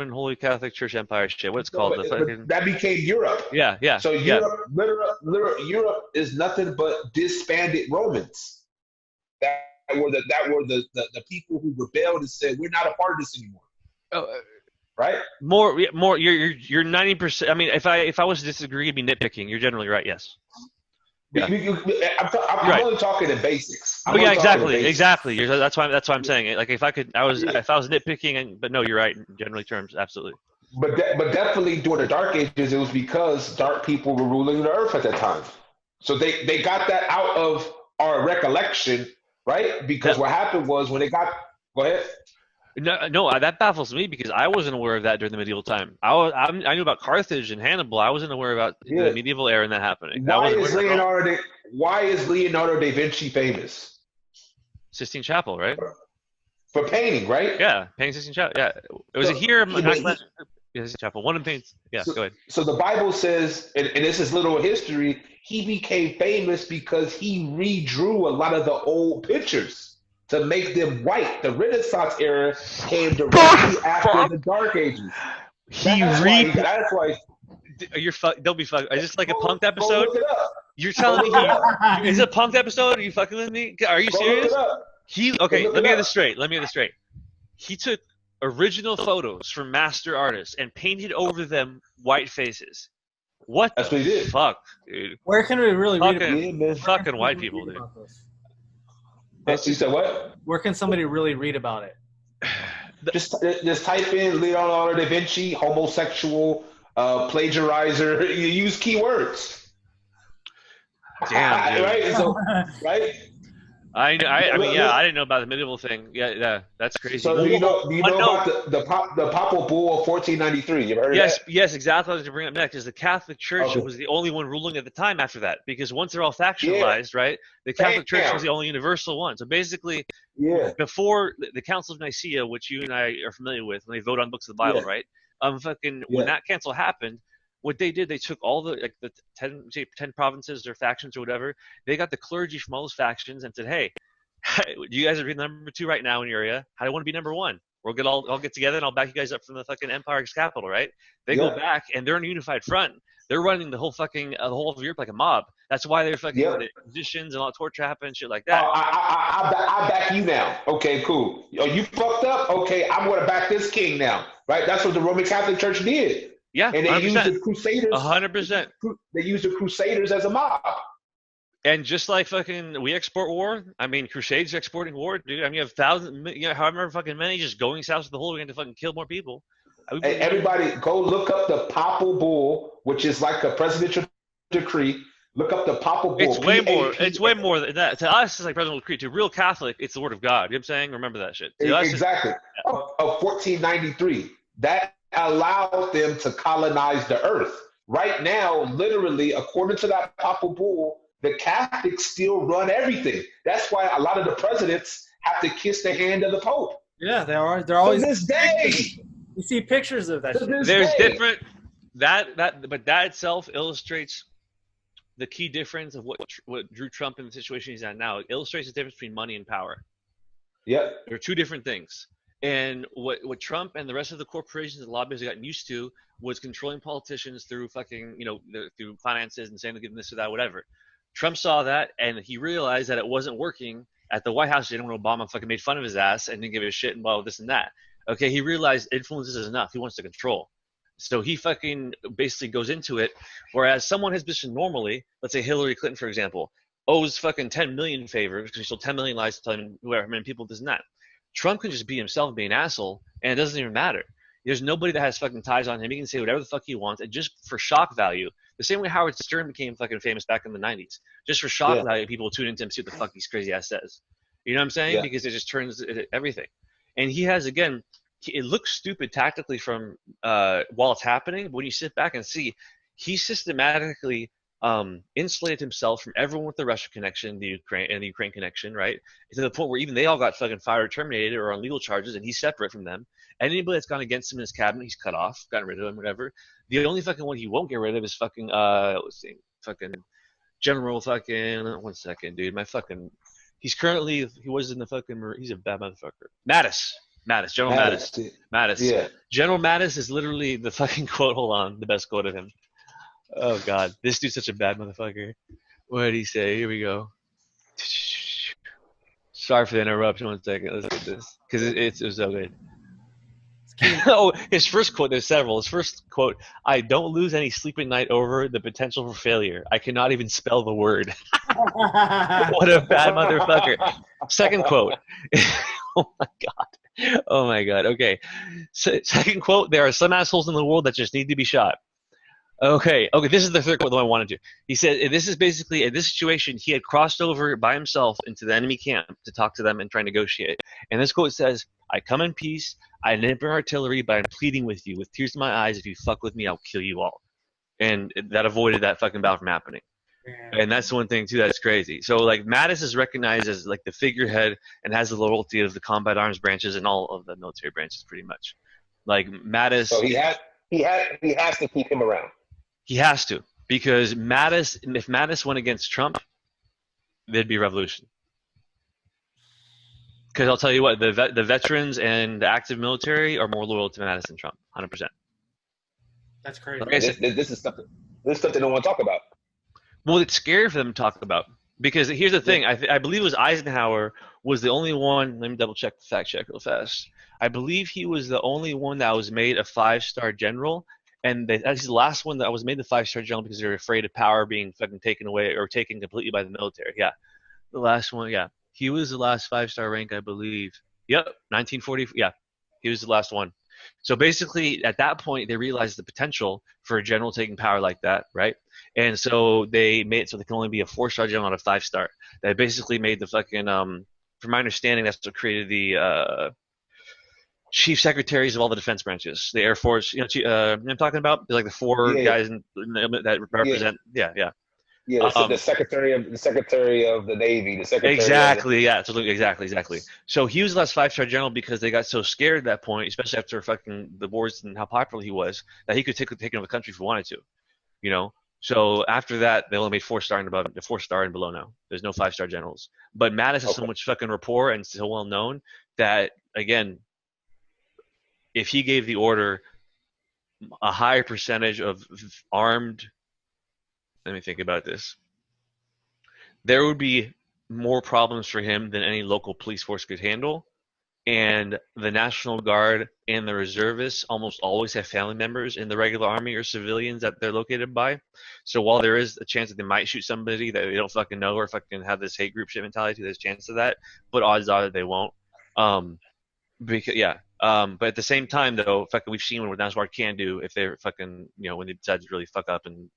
Holy Catholic Church Empire shit. What's called that became Europe. Yeah. So Europe, literally, Europe is nothing but disbanded Romans. That were the people who rebelled and said we're not a part of this anymore. Right? More. You're 90%. I mean, if I was to disagree, it'd be nitpicking. You're generally right. Yes. Yeah. I'm only talking in basics. Exactly. That's why I'm saying it. Like if I was nitpicking, but no, you're right in generally terms, absolutely. But definitely during the Dark Ages, it was because dark people were ruling the earth at that time. So they got that out of our recollection, right? Because what happened was when they got. Go ahead. No, that baffles me because I wasn't aware of that during the medieval time. I knew about Carthage and Hannibal. I wasn't aware about the medieval era and that happening. Why is Leonardo da Vinci famous? Sistine Chapel, right? For painting, right? Yeah, painting Sistine Chapel. Yeah, it was here. Sistine Chapel. One of the paintings. Yeah, go ahead. So the Bible says, and this is little history. He became famous because he redrew a lot of the old pictures to make them white. The Renaissance era came directly after the Dark Ages. That's why. Don't be fucked. Is this like a Punked episode? You're telling me is it a Punked episode? Are you fucking with me? Are you serious? Let me get this straight. He took original photos from master artists and painted over them white faces. That's what he did. Fuck, dude. Where can we really read about it? Fucking white people, dude. You said what? Where can somebody really read about it? Just type in Leonardo da Vinci, homosexual, plagiarizer. You use keywords. Damn, dude. Right? So, right? I mean, yeah, I didn't know about the medieval thing. Yeah, that's crazy. So do you know about the Papal Bull of 1493? You ever heard of that? Yes, exactly. I was going to bring up next is the Catholic Church Okay. was the only one ruling at the time after that, because once they're all Yeah. factionalized, right? The Catholic Church was Bam. the only universal one. So basically, Yeah. before the Council of Nicaea, which you and I are familiar with, when they vote on books of the Bible, Yeah. right? When Yeah. that council happened, what they did, they took all the 10 provinces or factions or whatever. They got the clergy from all those factions and said, hey, you guys are number 2 right now in your area. How do you want to be number 1? I'll get together and I'll back you guys up from the fucking empire's capital, right? They go back and they're in a unified front. They're running the whole fucking the whole of Europe like a mob. That's why they're fucking the musicians and all the torture happened and shit like that. I back you now. Okay, cool. Oh, you fucked up. Okay, I'm going to back this king now. Right? That's what the Roman Catholic Church did. Yeah, and they used the Crusaders. 100%. They used the Crusaders as a mob. And just like fucking we export war, I mean, Crusades are exporting war, dude. I mean, you have thousands, however fucking many just going south of the Holy Land to fucking kill more people. Hey, everybody, go look up the Papal Bull, which is like a presidential decree. Look up the Papal Bull. It's way more. It's way more than that. To us, it's like presidential decree. To real Catholic, it's the Word of God. You know what I'm saying? Remember that shit. Exactly. Of 1493. That allowed them to colonize the earth. Right now, literally, according to that Papal Bull, the Catholics still run everything. That's why a lot of the presidents have to kiss the hand of the Pope. Yeah, they are. They're always to this day. You see pictures of that. There's different but that itself illustrates the key difference of what drew Trump in the situation he's at now. It illustrates the difference between money and power. Yep. They're two different things. And what Trump and the rest of the corporations and lobbyists have gotten used to was controlling politicians through fucking, through finances and saying they'll give them this or that, whatever. Trump saw that and he realized that it wasn't working at the White House. He didn't want Obama fucking made fun of his ass and didn't give a shit and well, this and that. Okay, he realized influence is enough. He wants to control. So he fucking basically goes into it. Whereas someone has been normally, let's say Hillary Clinton, for example, owes fucking 10 million favors because he sold 10 million lies to telling whoever many people this and that. Trump can just be himself and be an asshole, and it doesn't even matter. There's nobody that has fucking ties on him. He can say whatever the fuck he wants, and just for shock value, the same way Howard Stern became fucking famous back in the 90s. Just for shock value, people tune into him and see what the fuck these crazy ass says. You know what I'm saying? Yeah. Because it just turns everything. And he has, again, it looks stupid tactically from while it's happening, but when you sit back and see, he systematically insulated himself from everyone with the Russia connection, the Ukraine connection, right? To the point where even they all got fucking fired or terminated or on legal charges, and he's separate from them. And anybody that's gone against him in his cabinet, he's cut off, gotten rid of him, whatever. The only fucking one he won't get rid of is fucking fucking General fucking 1 second, dude. He was in the fucking, he's a bad motherfucker. General Mattis. Yeah. General Mattis is literally the fucking quote. Hold on, the best quote of him. Oh God, this dude's such a bad motherfucker. What did he say? Here we go. Sorry for the interruption. 1 second. Let's get this because it was so good. Oh, his first quote. There's several. His first quote: "I don't lose any sleep at night over the potential for failure. I cannot even spell the word." What a bad motherfucker. Second quote. Oh my God. Okay. Second quote: "There are some assholes in the world that just need to be shot." Okay. This is the third quote that I wanted to. He said, this is basically, in this situation, he had crossed over by himself into the enemy camp to talk to them and try and negotiate. And this quote says, "I come in peace. I didn't bring artillery, but I'm pleading with you. With tears in my eyes, if you fuck with me, I'll kill you all." And that avoided that fucking battle from happening. Yeah. And that's one thing, too, that's crazy. So, like, Mattis is recognized as, like, the figurehead and has the loyalty of the combat arms branches and all of the military branches, pretty much. Like, Mattis... So he has to keep him around. He has to, because if Mattis went against Trump, there'd be a revolution. Because I'll tell you what, the veterans and the active military are more loyal to Mattis than Trump, 100%. That's crazy. Like this is stuff they don't want to talk about. Well, it's scary for them to talk about. Because here's the thing, I believe it was Eisenhower was the only one, let me double check the fact check real fast. I believe he was the only one that was made a 5-star general. And that's the last one that was made the 5-star general because they were afraid of power being fucking taken away or taken completely by the military. Yeah. The last one, yeah. He was the last 5-star rank, I believe. Yep, 1940. Yeah, he was the last one. So basically, at that point, they realized the potential for a general taking power like that, right? And so they made it so there can only be a 4-star general, not a 5-star. They basically made the fucking, from my understanding, that's what created the chief secretaries of all the defense branches, the Air Force. You know what I'm talking about? They're like the 4 guys that represent. Yeah. Yeah, the secretary of the Navy, the secretary. Exactly. Yeah. Exactly. So he was the last 5-star general because they got so scared at that point, especially after fucking the wars and how popular he was, that he could take over the country if he wanted to. You know. So after that, they only made 4-star and above, 4-star and below now. There's no 5-star generals. But Mattis has so much fucking rapport and so well known that, again, if he gave the order, a higher percentage of armed, let me think about this, there would be more problems for him than any local police force could handle. And the National Guard and the reservists almost always have family members in the regular army or civilians that they're located by. So while there is a chance that they might shoot somebody that they don't fucking know or fucking have this hate group shit mentality, there's a chance of that, but odds are that they won't. But at the same time, though, fucking we've seen what National Guard can do if they're fucking, when they decide to really fuck up. And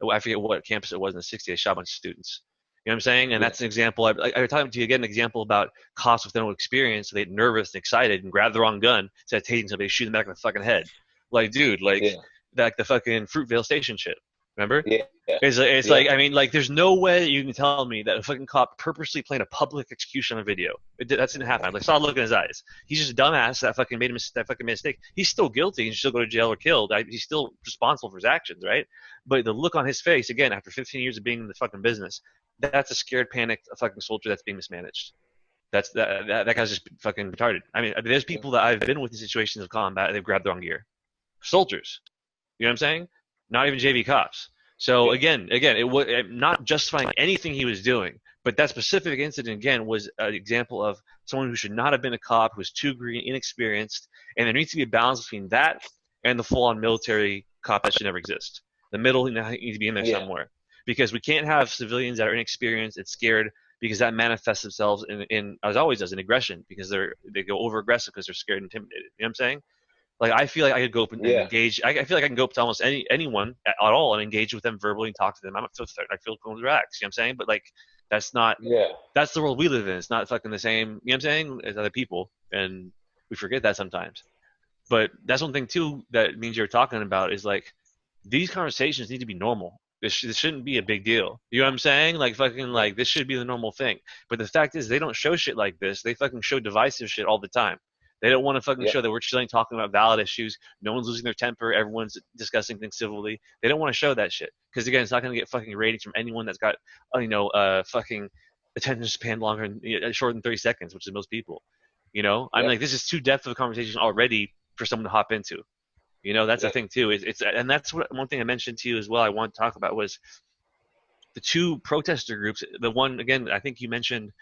I forget what campus it was in the 60s. They shot a bunch of students. You know what I'm saying? And that's an example. I was talking to you again, an example about cops with no experience. So they get nervous and excited and grab the wrong gun instead of tasing somebody, shoot them back in the fucking head. Like, dude, like the fucking Fruitvale Station shit. Remember? Yeah. It's like, I mean, like, there's no way that you can tell me that a fucking cop purposely played a public execution on a video. That didn't happen. I saw the look in his eyes. He's just a dumbass that fucking made a mistake. He's still guilty. He should still go to jail or killed. He's still responsible for his actions, right? But the look on his face, again, after 15 years of being in the fucking business, that's a scared, panicked fucking soldier that's being mismanaged. That guy's just fucking retarded. I mean, there's people that I've been with in situations of combat, they've grabbed the wrong gear. Soldiers. You know what I'm saying? Not even JV cops. So again, it was not justifying anything he was doing, but that specific incident again was an example of someone who should not have been a cop, who was too green, inexperienced, and there needs to be a balance between that and the full-on military cop that should never exist. The middle needs to be in there somewhere, because we can't have civilians that are inexperienced and scared, because that manifests themselves in as always does, in aggression, because they go over aggressive because they're scared and intimidated. You know what I'm saying? Like, I feel like I could go up and engage. I feel like I can go up to almost anyone at all and engage with them verbally and talk to them. I'm so threatened. I feel relaxed. You know what I'm saying? But, like, that's not – that's the world we live in. It's not fucking the same – you know what I'm saying? – as other people. And we forget that sometimes. But that's one thing, too, that means you're talking about is, like, these conversations need to be normal. This shouldn't be a big deal. You know what I'm saying? Like, fucking, like, this should be the normal thing. But the fact is, they don't show shit like this. They fucking show divisive shit all the time. They don't want to fucking show that we're chilling, talking about valid issues. No one's losing their temper. Everyone's discussing things civilly. They don't want to show that shit. Because, again, it's not going to get fucking ratings from anyone that's got, fucking attention span shorter than 30 seconds, which is most people. You know? I'm like, this is too depth of a conversation already for someone to hop into. You know, that's the thing, too. And that's one thing I mentioned to you as well I wanted to talk about was the two protester groups. The one, again, I think you mentioned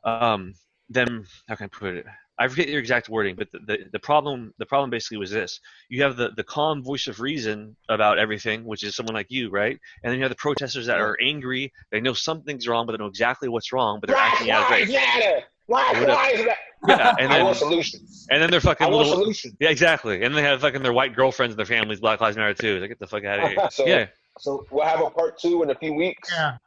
them, how can I put it? I forget your exact wording, but the problem basically was this. You have the calm voice of reason about everything, which is someone like you, right? And then you have the protesters that are angry. They know something's wrong, but they know exactly what's wrong, but they're acting out of it. Why is that? Yeah, and then, I want solutions. And then they're fucking solutions. Yeah, exactly. And they have fucking their white girlfriends and their families, Black Lives Matter too. Like, get the fuck out of here. So we'll have a part 2 in a few weeks. Yeah.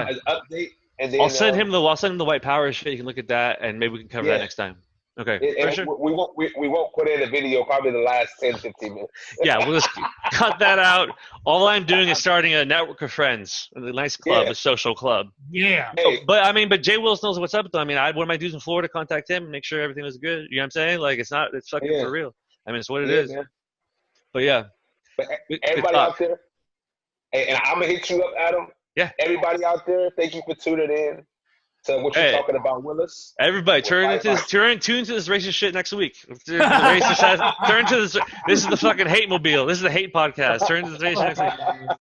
An update. And then, I'll send him the white power shit. You can look at that, and maybe we can cover that next time. Okay. We won't put in a video probably the last 10-15 minutes. Yeah, we'll just cut that out. All I'm doing is starting a network of friends, a nice club, a social club. Yeah. Hey. But Jay Wills knows what's up though. I mean, one of my dudes in Florida contact him and make sure everything was good. You know what I'm saying? Like, it's fucking for real. I mean, it's what it is. Man. But yeah. But everybody out there, and I'm gonna hit you up, Adam. Yeah. Everybody out there, thank you for tuning in to what you're talking about, Willis. Everybody, tune into this racist shit next week. Turn to this. This is the fucking hate mobile. This is the hate podcast. Turn to this racist next week.